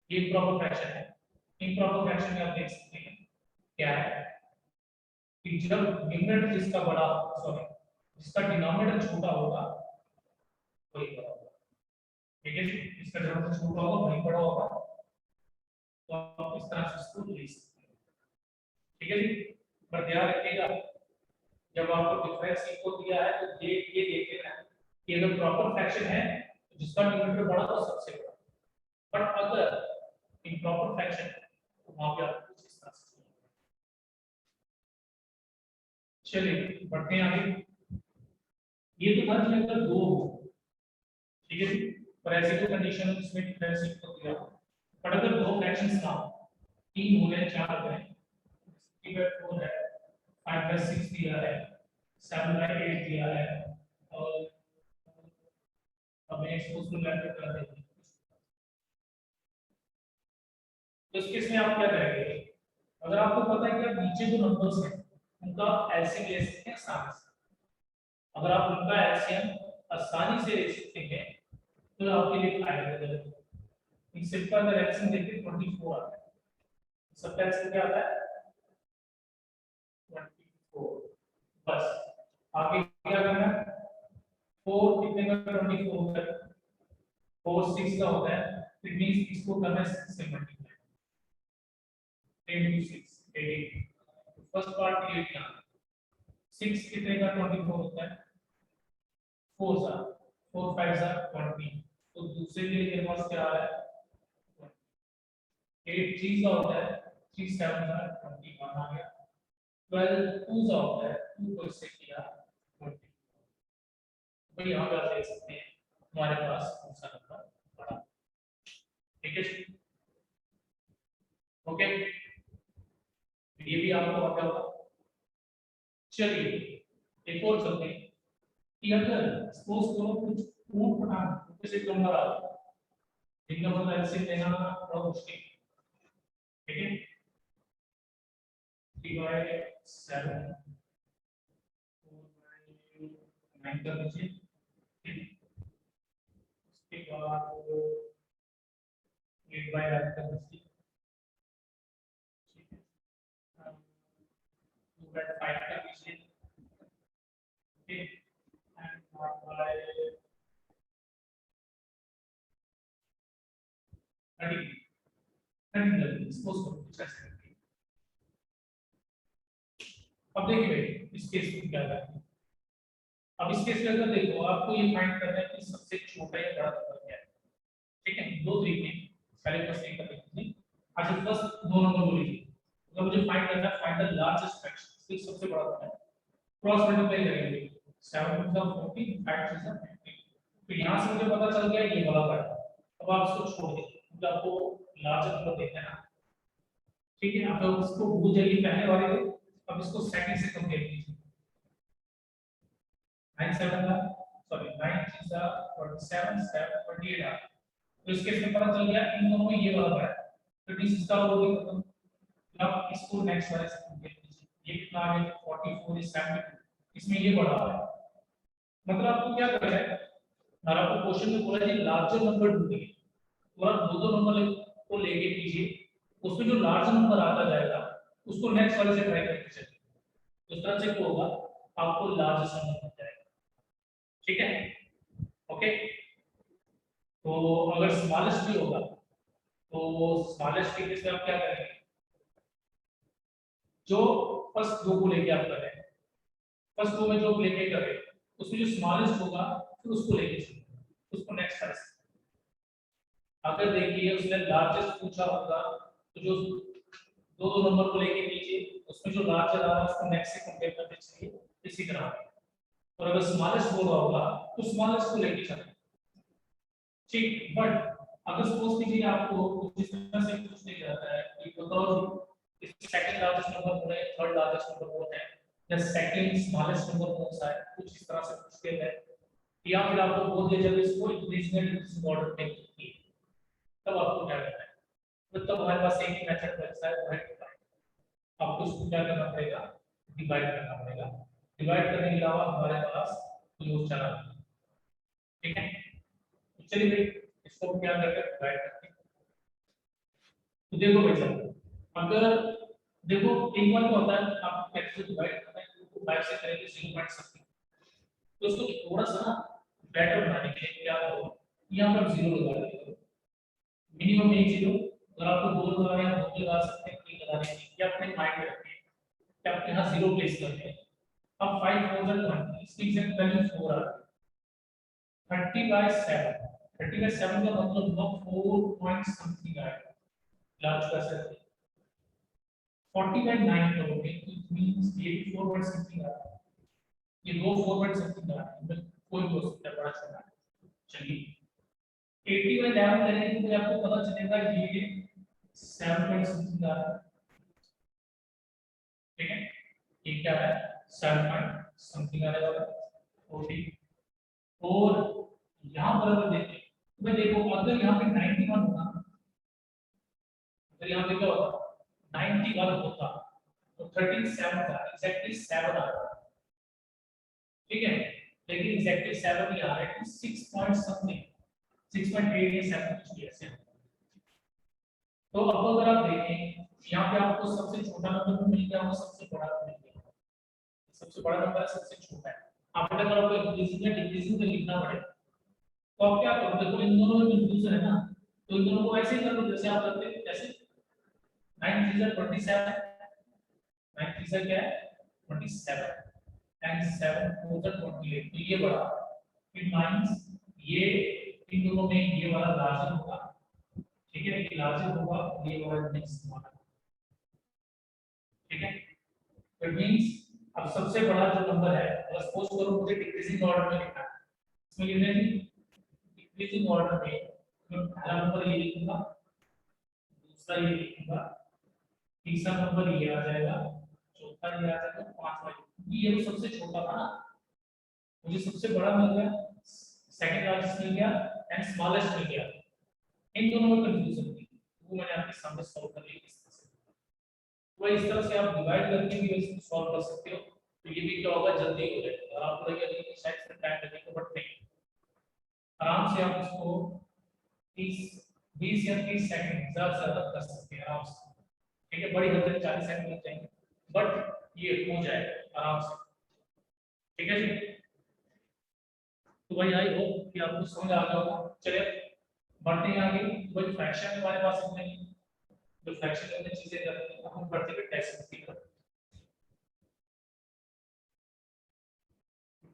ये इम्प्रॉपर फ्रैक्शन है। इम्प्रॉपर फ्रैक्शन में आप देख सकते हैं क्या है कि जब न्यूमरेटर जिसका बड़ा, सॉरी जिसका डिनोमिनेटर छोटा होगा वही बड़ा होगा। ठीक है जी, इसका डिनोमिनेटर छोटा होगा वही बड़ा होगा, तो आप इस तरह से इसको लिख सकते हैं। ठीक है जी, पर ध्यान रखिएगा जब आपको डिफरेंस इक्वल दिया है तो ये देख लेना कि अगर प्रॉपर फ्रैक्शन है तो जिसका न्यूमरेटर बड़ा तो सबसे बड़ा, बट अगर इम्प्रॉपर फ्रैक्शन है तो वहां पे आपको कुछ इस तरह से। चलिए बढ़ते हैं आगे। ये तो था कि अगर दो हो, ठीक है, पर ऐसी कोई कंडीशन है जिसमें डिफरेंस इक्वल दिया हो, बट अगर दो फ्रैक्शंस ना हो, 3 हो गए 4 हो गए, 3/4 है, 5/6 दिया है, 7/8 दिया है, और अब एक्सपोज को मेथड कर देंगे, तो इस केस में आप क्या करेंगे, अगर आपको पता है कि आप नीचे जो नंबर्स हैं उनका एलसीएम ले सकते हैं आसानी से, अगर आप उनका एलसीएम आसानी से ले सकते हैं तो आपके लिए फायदेमंद है। एक सिंपल अगर एलसीएम देखिए 24 आता है, सबका एलसीएम क्या आता है 24, बस आगे क्या करना है, 4 कितने का 24 होता है, 4 6 का होता है, इट मींस इसको करना है 6 से multiply, 10 to 6 18, first part clear किया, 6 कितने का 24 होता है, 4 सा 4 5 सा 20, तो दूसरे के लिए मेरे पास क्या आ रहा है 8 3 का होता है, 3 7 सा 21 आ गया, 12 2 सा होता है, 2 को इससे किया 20, तो यहाँ पे आप देख सकते हैं हमारे पास कौन सा नंबर बड़ा। ठीक है, ओके, ये भी आपको पता होगा। चलिए एक और चलते हैं कि अगर सपोज करो कुछ ऊट पटांग जैसे नंबर आ रहा है, एक नंबर का एलसीएम लेना बड़ा मुश्किल, ठीक है, 3/7 9 कर दीजिए, उसके बाद 8/8 कर दीजिए, that 5 का कीजिए, ओके, एंड बाय 30 30 सपोज करो कुछ ऐसे करके। अब देखिए भाई इस केस में क्या है, अब इस केस में अगर देखो आपको ये फाइंड करना है कि सबसे छोटा या बड़ा नंबर क्या है, ठीक है, दो तरीके हैं, पहले फर्स्ट एक करते हैं। अच्छा फर्स्ट दो नंबर को लीजिए, अगर मुझे फाइंड करना है फाइंड द लार्जेस्ट फ्रैक्शन, फिर सबसे बड़ा नंबर है, क्रॉस मल्टीप्लाई करेंगे 7 टू द 40 5 टू द 50, तो यहां से मुझे पता चल गया ये वाला है। अब आप इसको छोड़ दीजिए, मतलब आपको लार्जेस्ट नंबर देखना है ना, ठीक है, आप इसको भूल जाइए पहले वाले को, अब इसको सेकंड से कंपेयर कीजिए। 9 7 का सॉरी 9 6 का 47 7 28 आ, तो इसके से पता चल गया इन दोनों में ये वाला है, तो दिस इसका हो गया खत्म। अब इसको नेक्स्ट वाले से कंपेयर कीजिए, ये कितना आ गया 44 is 72, इसमें ये बड़ा है, मतलब आपको क्या करना है, और आपको क्वेश्चन में बोला है लार्जर नंबर ढूंढिए, तो आप दो दो नंबर को लेके कीजिए, उसमें जो लार्ज नंबर आता जाएगा उसको नेक्स्ट वाले से ट्राई करके चलिए, उस तरह से क्या होगा आपको लार्जेस्ट नंबर मिल जाएगा, ठीक है, ओके। तो अगर स्मॉलेस्ट भी होगा तो स्मॉलेस्ट के केस में आप क्या करेंगे, जो फर्स्ट दो को लेके आप कर रहे हैं, फर्स्ट दो में जो लेके कर रहे हैं उसमें जो स्मॉलेस्ट होगा फिर उसको लेके चलिए, उसको नेक्स्ट कर सकते हैं। अगर देखिए उसने लार्जेस्ट पूछा होगा तो जो दो दो नंबर को लेके कीजिए, उसमें जो लार्जर आ रहा है उसको नेक्स्ट से कंपेयर करते चलिए, इसी तरह। और अगर स्मॉलेस्ट बोला होगा तो स्मॉलेस्ट को लेके चलें, ठीक। बट अगर सपोज कीजिए आपको कुछ इस तरह से पूछ दिया जाता है कि बताओ सेकंड लार्जेस्ट नंबर कौन है, थर्ड लार्जेस्ट नंबर कौन है, या सेकंड स्मॉलेस्ट नंबर कौन सा है, कुछ इस तरह से पूछते हैं, या फिर आपको बोल दिया जाए इसको इंक्रीजिंग एंड डिक्रीजिंग ऑर्डर में कीजिए, तब आपको क्या करना है, तो तब हमारे पास एक ही मेथड बचता है, वो है डिवाइड। आपको इसको क्या करना पड़ेगा, डिवाइड करना पड़ेगा, डिवाइड करने के अलावा हमारे पास कोई और चारा नहीं है, ठीक है। तो चलिए भाई इसको क्या करते हैं, डिवाइड करते हैं। तो देखो भाई साहब अगर देखो एक बार क्या होता है, आप कैसे डिवाइड करते हैं, 2 को 5 से करेंगे 0 पॉइंट समथिंग, तो उसको थोड़ा सा ना बेटर बनाने के लिए क्या करो, यहाँ पर 0 लगा दीजिए, मिनिमम एक 0, अगर आपको 2 लगाना है 2 लगा सकते हैं, 3 लगाने हैं, या अपने माइंड में रखिए कि आपके यहाँ 0 प्लेस करते हैं। अब 5 4 20, इसकी एग्जैक्ट वैल्यू 4 आ रही है, 30/7, 30/7 का मतलब 4 पॉइंट समथिंग आएगा, लार्ज का से 40/9 करोगे तो इट मींस ये 4 पॉइंट समथिंग आ रहा है, ये दो 4 पॉइंट समथिंग आ रहा है, मतलब कोई भी हो सकता है बड़ा छोटा। चलिए 80/11 करेंगे तो आपको पता चलेगा ये 7 पॉइंट समथिंग आ रहा है, ठीक है, ये क्या है 7 पॉइंट समथिंग आ रहा है, ओके। और यहाँ पर अगर देखें तो मैं देखो अगर यहाँ पे 91 होता, अगर यहाँ पे क्या होता 91 होता तो 37 था, एग्जैक्टली 7 आ रहा है, ठीक है, लेकिन एग्जैक्टली 7 ही आ रहा है, 6 पॉइंट समथिंग 6.8 या 7 कुछ भी ऐसे। तो अब अगर आप देखें यहाँ पे आपको सबसे छोटा नंबर भी मिल गया और सबसे बड़ा भी मिल गया, सबसे बड़ा नंबर है सबसे छोटा है, आप अगर आपको इंक्रीजिंग या डिक्रीजिंग में लिखना पड़े तो आप क्या करो, देखो इन दोनों में कंफ्यूजन है ना, तो इन दोनों को ऐसे ही कर लो जैसे आप करते हैं, जैसे 9 3 27, 9 3 क्या है 27 एंड 7 4 28, तो ये बड़ा, इट मींस ये इन दोनों में ये वाला लार्जर होगा, ठीक है, ये लार्जर होगा, ये वाला नेक्स्ट वाला, ठीक है। इट मींस अब सबसे बड़ा जो नंबर है, अगर सपोज करो मुझे डिक्रीजिंग ऑर्डर में लिखना है, इसमें लिखना है डिक्रीजिंग ऑर्डर में, मैं पहला नंबर ये लिखूंगा, दूसरा ये लिखूंगा, तीसरा नंबर ये आ जाएगा, चौथा ये आ जाएगा, पांचवा ये तो सबसे छोटा था ना, मुझे सबसे बड़ा मिल गया, सेकंड लार्जेस्ट मिल गया एंड स्मॉलेस्ट मिल गया, इन दोनों में कंफ्यूजन थी, वो मैंने आपके सामने सॉल्व कर ली इस तरह से। तो इस तरह से आप डिवाइड करके भी इसको सॉल्व कर सकते हो, तो ये भी क्या होगा जल्दी हो जाएगा, और आपको लगेगा कि शायद इसमें टाइम लगेगा, बट नहीं, आराम से आप इसको 30 20 या 30 सेकंड ज्यादा से ज्यादा कर सकते हैं आराम से, ठीक है, बड़ी गलती 40 सेकंड लग जाएंगे, बट ये हो जाएगा आराम से, ठीक है जी। तो भाई आई होप कि आपको समझ आ गया होगा। चलिए बढ़ते हैं आगे। वही फ्रैक्शन हमारे पास इतने ही, जो फ्रैक्शन में चीजें करते हैं हम बढ़ते हैं डेसिमल की तरफ।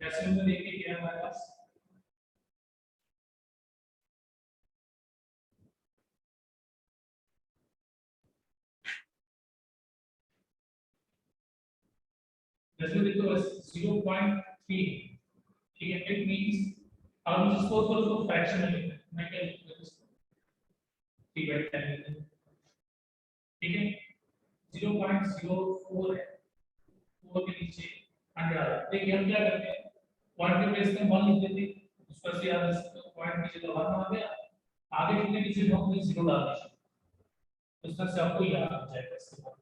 डेसिमल में देखिए क्या है हमारे पास, डेसिमल देखो बस 0.3, ठीक है। इट मींस अब हम इसको उसको फ्रैक्शन में लिखते हैं, मैं क्या लिखूंगा इसको 3/10 लिखते हैं, ठीक है। 0.04 है, 4 के नीचे अंडर आ रहा है। देखिए हम क्या करते हैं, पॉइंट के प्लेस में 1 लिख देते हैं, उसका से याद रख सकते हो, पॉइंट की जगह 1 आ गया, आगे जितने डिजिट होंगे 0 डाल दीजिए, उस तरह से आपको याद आ जाएगा इसके बाद,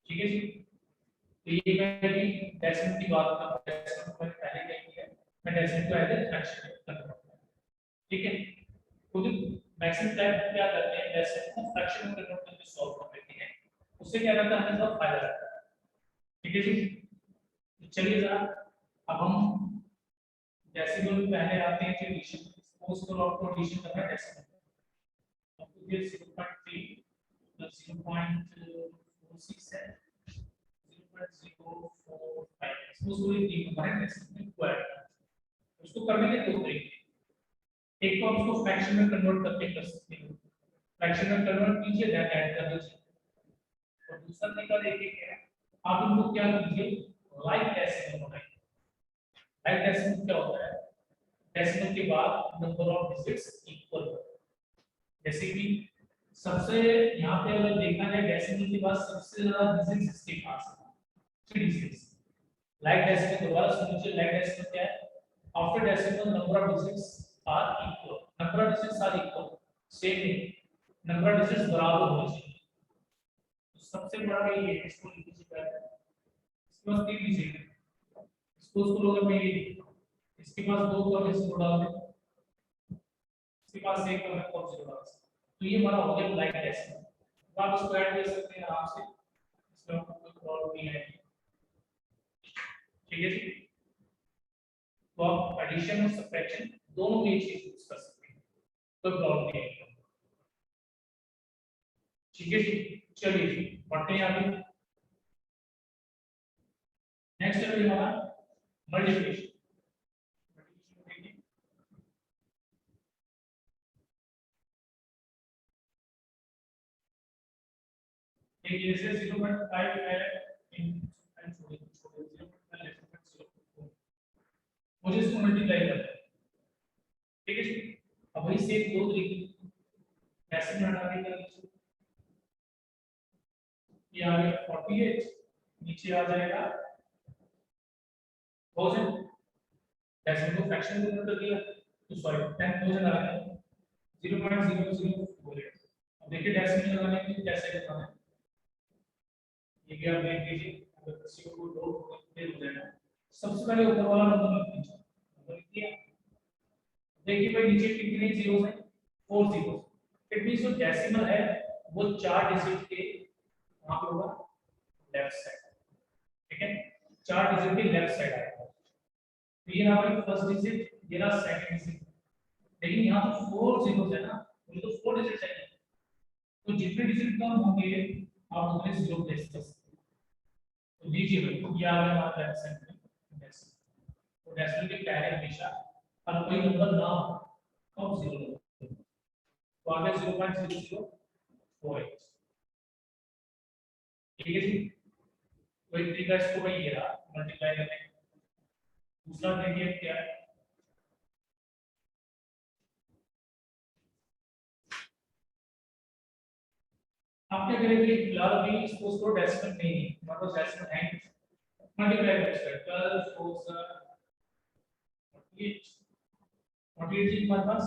ठीक है जी। तो ये मैं भी डेसिमल की बात कर रहा हूं, डेसिमल को मैंने पहले क्या किया है, मैं डेसिमल को एज ए फ्रैक्शन कर रहा हूं, ठीक है। तो जो मैक्सिमम टाइम हम क्या करते हैं, डेसिमल को फ्रैक्शन में कन्वर्ट करके सॉल्व कर लेते हैं, उससे क्या रहता है, हमें बहुत फायदा रहता है, ठीक है जी। तो चलिए जरा अब हम डेसिमल में पहले आते हैं कि एडिशन, सपोज करो आपको एडिशन करना है डेसिमल, आपको ये 0.3 प्लस 0.46 है, 0.045, सपोज करो ये तीन हमारे डेसिमल में स्क्वायर, उसको करने के दो तरीके, एक तो आप उसको फ्रैक्शन में कन्वर्ट करके कर सकते हो, फ्रैक्शन में कन्वर्ट कीजिए देन ऐड कर दीजिए, और दूसरा तरीका देखिए क्या है, आप इनको क्या कीजिए, लाइक डेसिमल बनाइए। लाइक डेसिमल क्या होता है, डेसिमल के बाद नंबर ऑफ डिजिट्स इक्वल, जैसे कि सबसे यहाँ पे अगर देखा जाए डेसिमल के बाद सबसे ज्यादा डिजिट्स इसके पास है 3 डिजिट्स। लाइक डेसिमल दोबारा समझिए, लाइक डेसिमल क्या है, after decimal number of digits are equal, number of digits are equal, same नहीं, नंबर ऑफ डिजिट्स बराबर होने चाहिए। तो सबसे बड़ा ये है, इसको लिख लीजिए पहले, इसके पास 3 डिजिट है, इसको उसको लोग मैं ये लिखता हूं, इसके पास 2 तो हम इसको डाल दें, इसके पास 1 तो मैं कौन से डाल सकते, तो ये हमारा हो गया लाइक डेसिमल। तो आप इसको ऐड कर सकते हैं आराम से, इसमें आपको कोई प्रॉब्लम नहीं है, ठीक है जी। तो आप एडिशन और सब्ट्रैक्शन दोनों में चीज यूज कर सकते हैं, कोई प्रॉब्लम नहीं है, ठीक है जी। चलिए जी बढ़ते हैं आगे। नेक्स्ट है हमारा मल्टीप्लिकेशन। एक जैसे 0.5 है इन छोटे छोटे 0.5 मुझे इसको मल्टीप्लाई करना है, ठीक है जी। अब वही सेम दो तरीके कैसे हटा के कर लीजिए, ये आ गया 48, नीचे आ जाएगा 1000, डेसिमल को फ्रैक्शन में कन्वर्ट कर दिया, तो सॉरी 10000 आ गया 0.0048। अब देखिए डेसिमल लगाने के लिए कैसे करना है, ये भी आप देख लीजिए, अगर किसी को दो फेल हो जाएगा, सबसे पहले ऊपर वाला नंबर लिख दीजिए, नंबर लिख दिया, देखिए भाई नीचे कितने जीरोस हैं, 4 जीरोस, इट मींस जो डेसिमल है वो 4 डिजिट के वहां पे होगा लेफ्ट साइड, ठीक है, 4 डिजिट के लेफ्ट साइड आएगा, तो ये रहा भाई फर्स्ट डिजिट, ये रहा सेकंड डिजिट, लेकिन यहाँ तो 4 जीरोस है ना, मुझे तो 4 डिजिट चाहिए, तो जितने डिजिट कम होंगे आप उतने जीरो प्लेस कर सकते हैं, तो लीजिए भाई ये आ गया हमारा लेफ्ट साइड में डेसिमल, तो डेसिमल के पहले हमेशा हर कोई नंबर ना हो कब जीरो, तो आ गया 0.0048, ठीक है जी। तो एक तरीका इसको भाई ये रहा मल्टीप्लाई करने का, दूसरा देखिए क्या है, आप क्या करेंगे, फिलहाल अभी इसको उसको डेसिमल नहीं है हमारे पास, डेसिमल है नहीं, मल्टीप्लाई कर सकते हैं 12 4 48, 48 जी हमारे पास,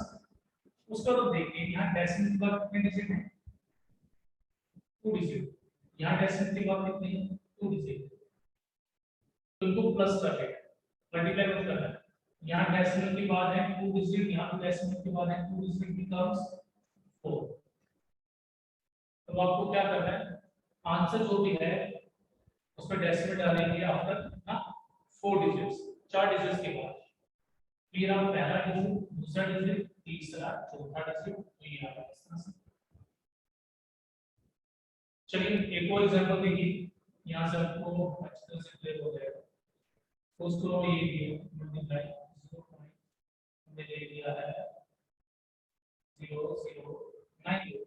उसका तो देखिए यहाँ डेसिमल के बाद कितने डिजिट हैं, 2 डिजिट, यहाँ डेसिमल के बाद कितने हैं, 2 डिजिट, तो इनको प्लस कर देगा, मल्टीप्लाई मत करना, यहाँ डेसिमल के बाद है 2 डिजिट, यहाँ पे डेसिमल के बाद है 2 डिजिट बिकम्स 4, तो आपको क्या करना है, आंसर जो भी है पे डेसिमल डालेंगे आफ्टर ना 4 डिजिट्स, 4 डिजिट्स के बाद। फिर हम पहला डिजिट, दूसरा डिजिट, तीसरा, चौथा डिजिट, तो ये आ गया इस तरह से। चलिए एक और एग्जांपल देखिए, यहां से आपको अच्छी तरह से क्लियर हो जाएगा। उसको ये दिया मल्टीप्लाई 0. हमने ले लिया है 009।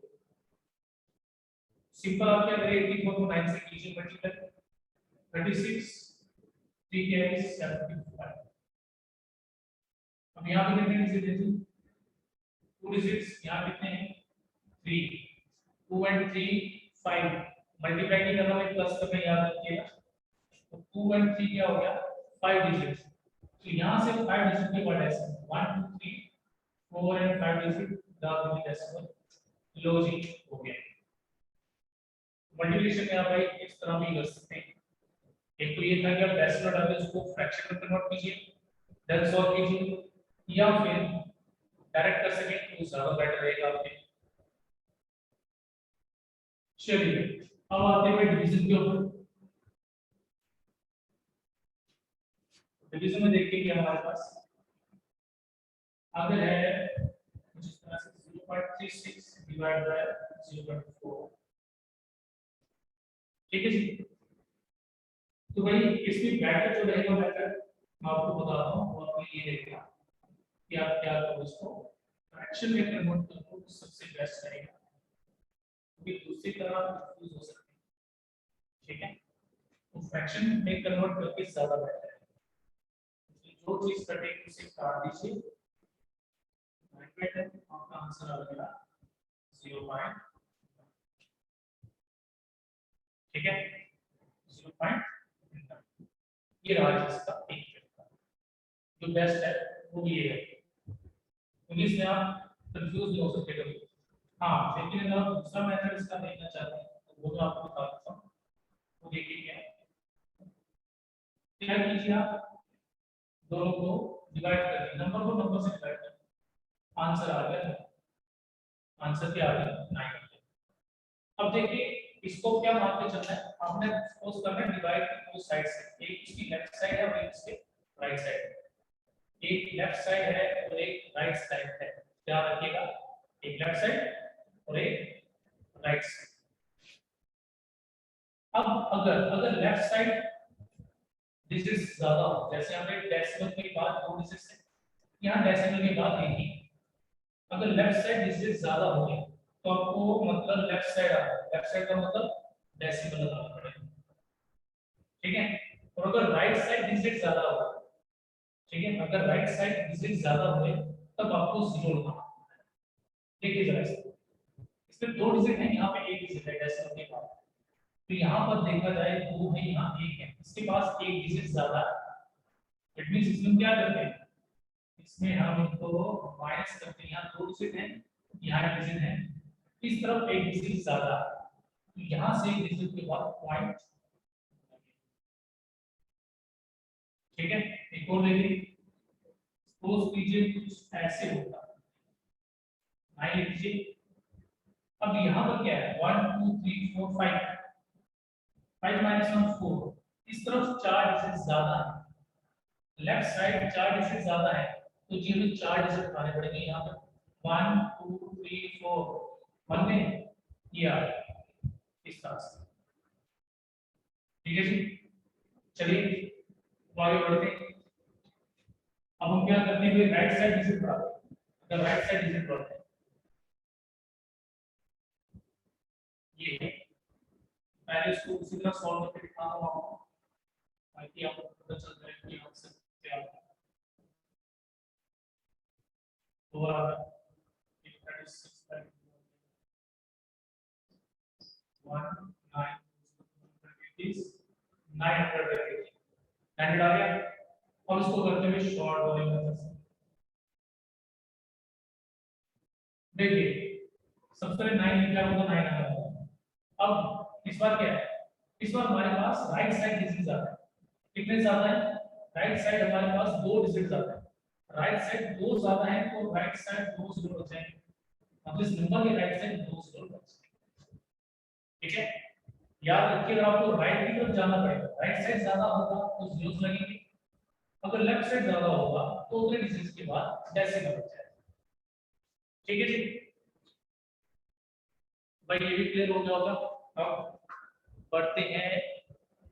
सिंपल आप क्या करेंगे, 84 को 9 से कीजिए मल्टीप्लाई, 36 3 के है 75। अब यहाँ पे कितने डिजिट है, 2 डिजिट्स, यहाँ कितने हैं 3, 2 and 3 5, मल्टीप्लाई नहीं करना है प्लस करना, याद रखिएगा। तो 2 and 3 क्या हो गया 5 डिजिट्स, तो यहाँ से 5 डिजिट के बाद ऐसे 1 2 3 4 and 5 डिजिट डाल दिए डेसिमल, लॉजिक हो गया। मल्टीप्लिकेशन में आप भाई इस तरह भी कर सकते हैं। एक तो ये था कि आप डेसिमल डाल के उसको फ्रैक्शन में कन्वर्ट कीजिए, देन सॉल्व कीजिए, या फिर डायरेक्ट कर सकें तो ज्यादा बेटर रहेगा आपके। चलिए अब आते हैं डिवीजन के ऊपर। डिवीजन में देखिए कि हमारे पास अगर है कुछ इस तरह से 0.36 डिवाइड बाय 0.4, ठीक है जी। तो भाई इसमें बेटर जो रहेगा, बेटर मैं आपको बताता हूँ, वो आपने ये देखा कि आप क्या करो, इसको फ्रैक्शन में कन्वर्ट करो तो सबसे बेस्ट रहेगा, क्योंकि दूसरी तरह कंफ्यूज हो सकते हैं, ठीक है। तो फ्रैक्शन में कन्वर्ट करके ज्यादा बेटर है। जो चीज कटेगी उसे काट दीजिए, आपका आंसर आ गया 0. ठीक है 0. ये रहा इसका एक जो बेस्ट है वो ये है, क्योंकि इसमें आप कंफ्यूज नहीं हो सकते कभी। हाँ लेकिन अगर आप दूसरा मेथड इसका देखना चाहते हैं तो वो मैं आपको बता देता हूँ। वो देखिए क्या कीजिए, आप दोनों को डिवाइड कर दिए, नंबर को नंबर से डिवाइड कर, आंसर आ गया, आंसर क्या आ गया 9। अब देखिए इसको क्या मान के चलना है, हमने सपोज करना है डिवाइड दो साइड से, एक इसकी लेफ्ट साइड है और एक इसके राइट साइड है, एक लेफ्ट साइड है और एक राइट साइड है, ध्यान रखिएगा, एक लेफ्ट साइड और एक राइट साइड। अब अगर लेफ्ट साइड डिजिट्स ज्यादा हो, जैसे हमने डेसिमल के बाद 2 डिजिट्स है, यहाँ डेसिमल के बाद 1 ही, अगर लेफ्ट साइड डिजिट ज्यादा हो गए तो आपको मतलब लेफ्ट साइड आ रहा है, लेफ्ट साइड का मतलब डेसिमल लगाना पड़ेगा, ठीक है। और अगर राइट साइड डिजिट ज्यादा हो, ठीक है, अगर राइट साइड डिजिट ज्यादा हो तब आपको 0 लगाना है। देखिए जरा इसमें 2 डिजिट है, यहाँ पे 1 डिजिट है डेसिमल के बाद, तो यहाँ पर देखा जाए 2 है, यहाँ 1 है, इसके पास 1 डिजिट ज्यादा है। इट मींस इसमें क्या करते हैं, इसमें हम इनको माइनस करते हैं, यहाँ 2 डिजिट है, यहाँ 1 डिजिट है, इस तरफ 1 डिजिट ज्यादा, तो यहाँ से 1 डिजिट के बाद पॉइंट, ठीक है। एक और देखिए, सपोज कीजिए कुछ ऐसे होता, 9 लिख लीजिए। अब यहाँ पर क्या है 1 2 3 4 5, 5 माइनस 1 4, इस तरफ 4 डिजिट ज्यादा है, लेफ्ट साइड 4 डिजिट ज्यादा है, तो जी हमें 4 डिजिट उठाने पड़ेंगे यहाँ पर 1 2 3 4 1 में ये आ इस तरह से, ठीक है जी। चलिए आगे बढ़ते हैं। अब हम क्या करते हैं, राइट साइड डिजिट बढ़ाते हैं, अगर राइट साइड डिजिट बढ़ते हैं ये है, पहले इसको उसी तरह सॉल्व करके दिखाता हूं आपको, ताकि आपको पता चल जाए कि आंसर क्या है। तो आ रहा है 36 1 9 900 900 आ गया। और इसको करते हुए शॉर्ट वाले मेथड से देखिए, सबसे पहले 9 लिखा होगा 9 आ गया। अब इस बार क्या है, इस बार हमारे पास राइट साइड डिजिट ज्यादा है, कितने ज्यादा है, राइट साइड हमारे पास 2 डिजिट ज्यादा है, राइट साइड 2 ज्यादा है तो राइट साइड 2 जीरो बचेंगे, अब इस नंबर के राइट साइड 2 जीरो बचेंगे, ठीक है। याद रखिए अगर आपको राइट की तरफ जाना पड़ेगा, राइट साइड ज्यादा होगा तो जीरोस लगेंगे, अगर लेफ्ट साइड ज्यादा होगा तो उतने डिजिट्स के बाद डेसिमल बच जाएगा। ठीक है जी, भाई ये भी क्लियर हो गया होगा। अब बढ़ते हैं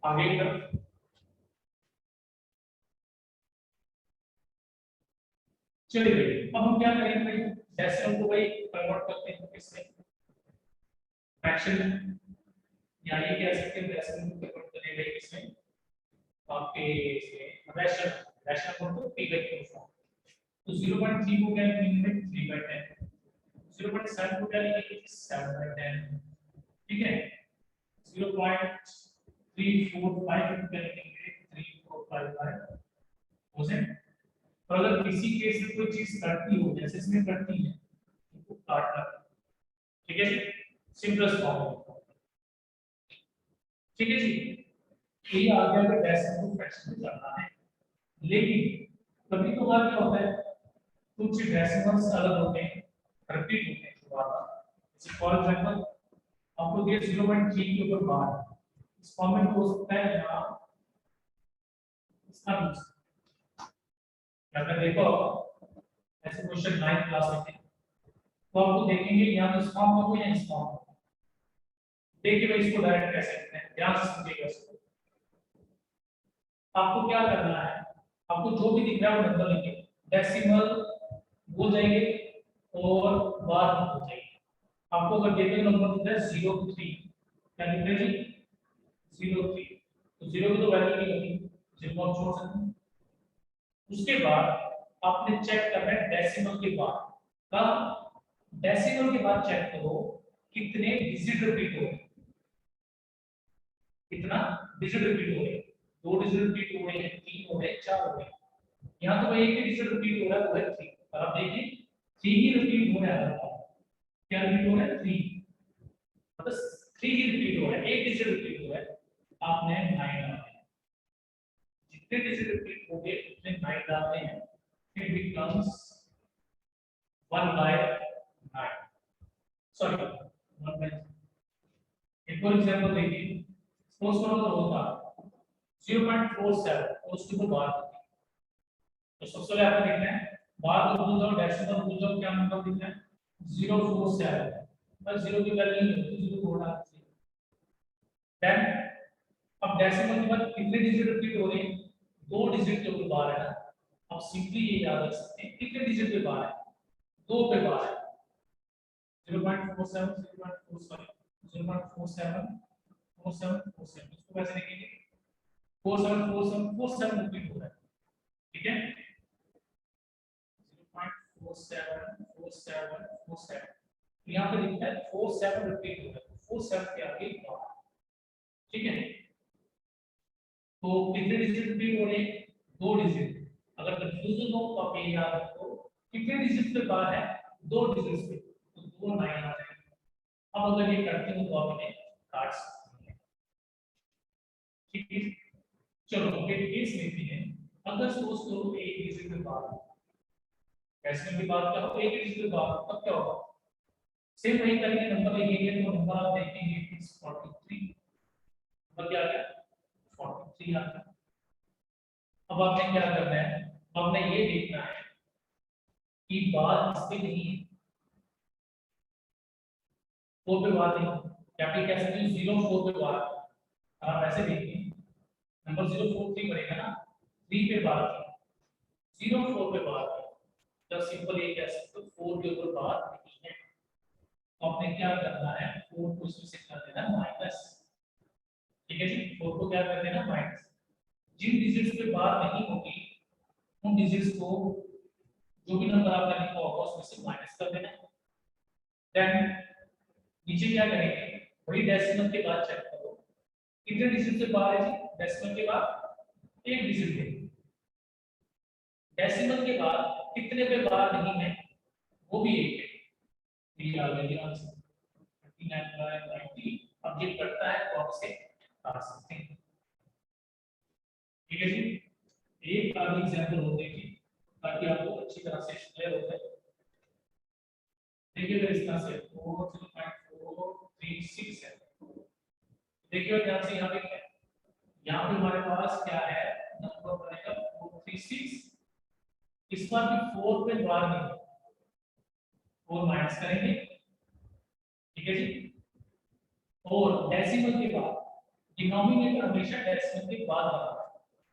आगे की तरफ। चलिए भाई अब हम क्या करेंगे भाई, डेसिमल को भाई कन्वर्ट करते हैं किसमें, फ्रैक्शन में, या ये कह सकते हैं डेसिमल को कन्वर्ट करेंगे भाई किसमें, आपके इसमें रैशनल, रैशनल फॉर्म को पी बाई क्यू फॉर्म। तो 0.3 को क्या लिखेंगे, 3/10, 0.7 को क्या लिखेंगे, 7/10, ठीक है। 0.345 को क्या लिखेंगे, 3455 हो जाए। और अगर किसी केस में कोई चीज कटती हो, जैसे इसमें कटती है तो काटना, ठीक है जी, सिंपलेस्ट फॉर्म, ठीक है जी। ये आ गया कि डेसिमल को फ्रैक्शन में करना है, लेकिन कभी कभार क्या होता है, कुछ डेसिमल्स अलग होते हैं, रिपीट होते हैं दोबारा। जैसे फॉर एग्जांपल आपको दिया 0.3 के ऊपर बार, इस फॉर्म में हो सकता है यहाँ इसका यूज, अगर देखो ऐसे क्वेश्चन 9th क्लास में थे तो आपको देखेंगे यहाँ तो इस फॉर्म में हो या इस फॉर्म में, देखिए भाई इसको डायरेक्ट कैसे करते हैं, ध्यान से समझिएगा इसको। आपको क्या करना है, आपको जो भी दिख रहा है वो नंबर लिखिए, डेसिमल भूल जाएंगे और बार भूल जाएंगे। आपको अगर देखिए नंबर दिख रहा है 03, क्या लिख रहे हैं जी, 03, तो 0 की तो वैल्यू नहीं होगी, 0 को आप छोड़ सकते हैं। उसके बाद आपने चेक करना है डेसिमल के बाद, कब, डेसिमल के बाद चेक करो कितने डिजिट रिपीट हो रहे, कितना डिजिट रिपीट हो रहे, 2 डिजिट रिपीट हो रहे हैं, 3 हो रहे हैं, 4 हो रहे हैं। यहाँ तो भाई एक ही डिजिट रिपीट हो रहा है वो है 3, और आप देखिए 3 ही रिपीट हो रहा है, क्या रिपीट हो रहा है 3, मतलब 3 ही रिपीट हो रहा है, एक डिजिट रिपीट हो रहा है, आपने 9 डालना है, जितने डिजिट रिपीट हो गए उतने 9 डालने हैं, इट बिकम्स 1/9, सॉरी 1/9। एक और एग्जांपल देखिए, सपोज करो तो होगा 0.47 और उसके ऊपर बार होती है, तो सबसे पहले आपको देखना है बार को भूल जाओ, डेसिमल भूल जाओ, क्या नंबर दिखना है 047, बस 0 की वैल्यू नहीं होती, 0 को हटा दीजिए। देन अब डेसिमल के बाद कितने डिजिट रिपीट हो रहे हैं, 2 डिजिट के ऊपर बार है ना, अब सिंपली ये याद रख सकते हैं कितने डिजिट पे बार है, 2 पे बार है, 0.47 0.47 इसको कैसे लिखेंगे, 4747 रिपीट हो रहा है, ठीक है, 0.474747, यहाँ पे लिखा है 47 रिपीट हो रहा है, 47 के आगे बार, ठीक है। तो कितने डिजिट रिपीट हो रहे हैं, 2 डिजिट, अगर कंफ्यूजन हो तो आप ये याद रखो कितने डिजिट पे बार है, 2 डिजिट पे, तो 2 9 आ जाएंगे। अब अगर ये करते हो तो आप इन्हें काट सकते हैं, ठीक है। चलो एक केस लेते हैं, अगर सपोज करो एक डिजिट पे बार हो, डेसिमल की बात क्या हो, एक डिजिट पे बार हो, तब क्या होगा, सेम वही करेंगे, नंबर लिखेंगे तो नंबर आप देखेंगे इट्स 43, नंबर क्या आ गया 43 आ गया। अब आपने क्या करना है, आपने ये देखना है कि बात इस पे नहीं है, 4 पे बात नहीं, क्या आप ये कह सकते हो 04 पे बात, आप ऐसे देखिए नंबर 043 बनेगा ना, 3 पे बात है, 04 पे बात है, तो सिंपल ये कह सकते हो 4 के ऊपर बात नहीं है। तो आपने क्या करना है, 4 को इसमें से कर देना माइनस, ठीक है जी, 4 को क्या कर देना माइनस, जिन डिजिट्स पे बात नहीं होगी उन डिजिट्स को जो भी नंबर आपने लिखा होगा उसमें से माइनस कर देना। देन नीचे क्या करेंगे, वही डेसिमल के बाद चेक करो कितने डिजिट से बाहर है जी, डेसिमल के बाद एक डिजिट है, डेसिमल के बाद कितने पे बार नहीं है, वो भी एक है, ये आ गया आंसर 39/90। अब ये करता है तो आप इसे काट सकते हैं, ठीक है जी। एक आगे एग्जांपल हो देखिए ताकि आपको अच्छी तरह से क्लियर हो जाए। देखिए अगर इस तरह से 4.436 है, देखिए ध्यान से, यहाँ पे क्या है, यहाँ पे हमारे पास क्या है, नंबर बनेगा 436। इस बार भी 4 पे बार नहीं, 4 माइनस करेंगे, ठीक है जी। और डेसिमल के बाद डिनोमिनेटर हमेशा डेसिमल के बाद आता है,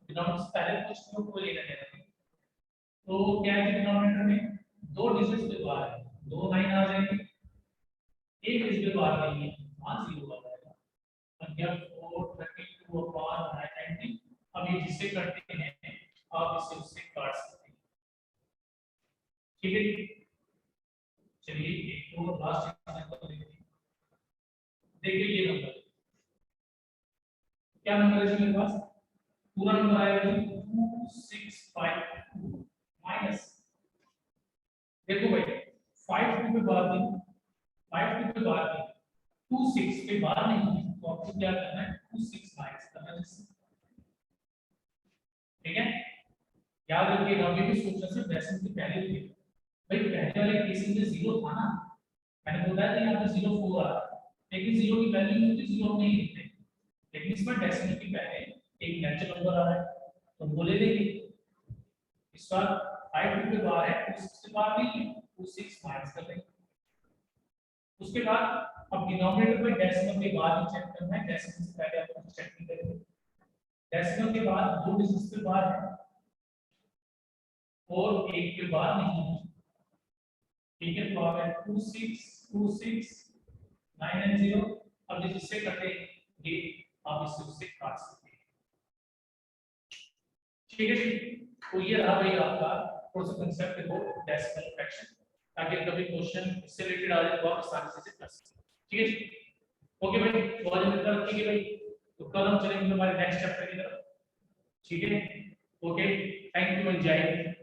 डिनोमिनेटर से पहले कुछ नहीं, कोई लेना देना नहीं। तो क्या है डिनोमिनेटर में दो डिजिट्स पे बार है, दो लाइन आ जाएंगे, एक डिजिट पे बार नहीं है, वहां 0 आ जाएगा। अब यह 432 अपॉन 990, अब ये जिससे करते हैं आप इसे उससे काट सकते हैं, ठीक है जी। चलिए एक और लास्ट एग्जांपल देखते हैं। देखिए ये नंबर, क्या नंबर है जी मेरे पास, पूरा नंबर आएगा जी 2652 माइनस, देखो भाई 52 पे बार नहीं, 52 पे बार नहीं, 26 पे बार नहीं, तो आपको क्या करना है, 26 माइनस करना है, ठीक है। याद रखिए हम ये भी सोचना सिर्फ डेसिमल के पहले भी, भाई पहले वाले केस में 0 था ना, मैंने बताया था यहाँ पे 0 4 आ रहा है, लेकिन 0 की वैल्यू नहीं होती, 0 नहीं लिखते, लेकिन इसमें डेसिमल के पहले एक नेचुरल नंबर आ रहा है, तो बोले देंगे इस बार 5 पे बार है, 26 के बार नहीं है, 26 माइनस कर देंगे। उसके बाद अब डिनोमिनेटर में डेसिमल के बाद ही चेक करना है, डेसिमल से पहले आप चेक नहीं करेंगे। डेसिमल के बाद दो डिजिट्स पे बार है और एक के बाद नहीं है, ठीक है। तो आप 26 990, अब जिससे कटेंगे आप इसे उससे काट सकते हैं, ठीक है जी। तो ये रहा भाई आपका थोड़ा सा कांसेप्ट है वो डेसिमल फ्रैक्शन, ताकि कभी क्वेश्चन इससे रिलेटेड आ जाए तो आप आसानी से कर सकते हैं, ठीक है जी। ओके भाई, तो आज हम इतना रखेंगे भाई, तो कल हम चलेंगे हमारे नेक्स्ट चैप्टर की तरफ, ठीक है। ओके, थैंक यू, जय हिंद।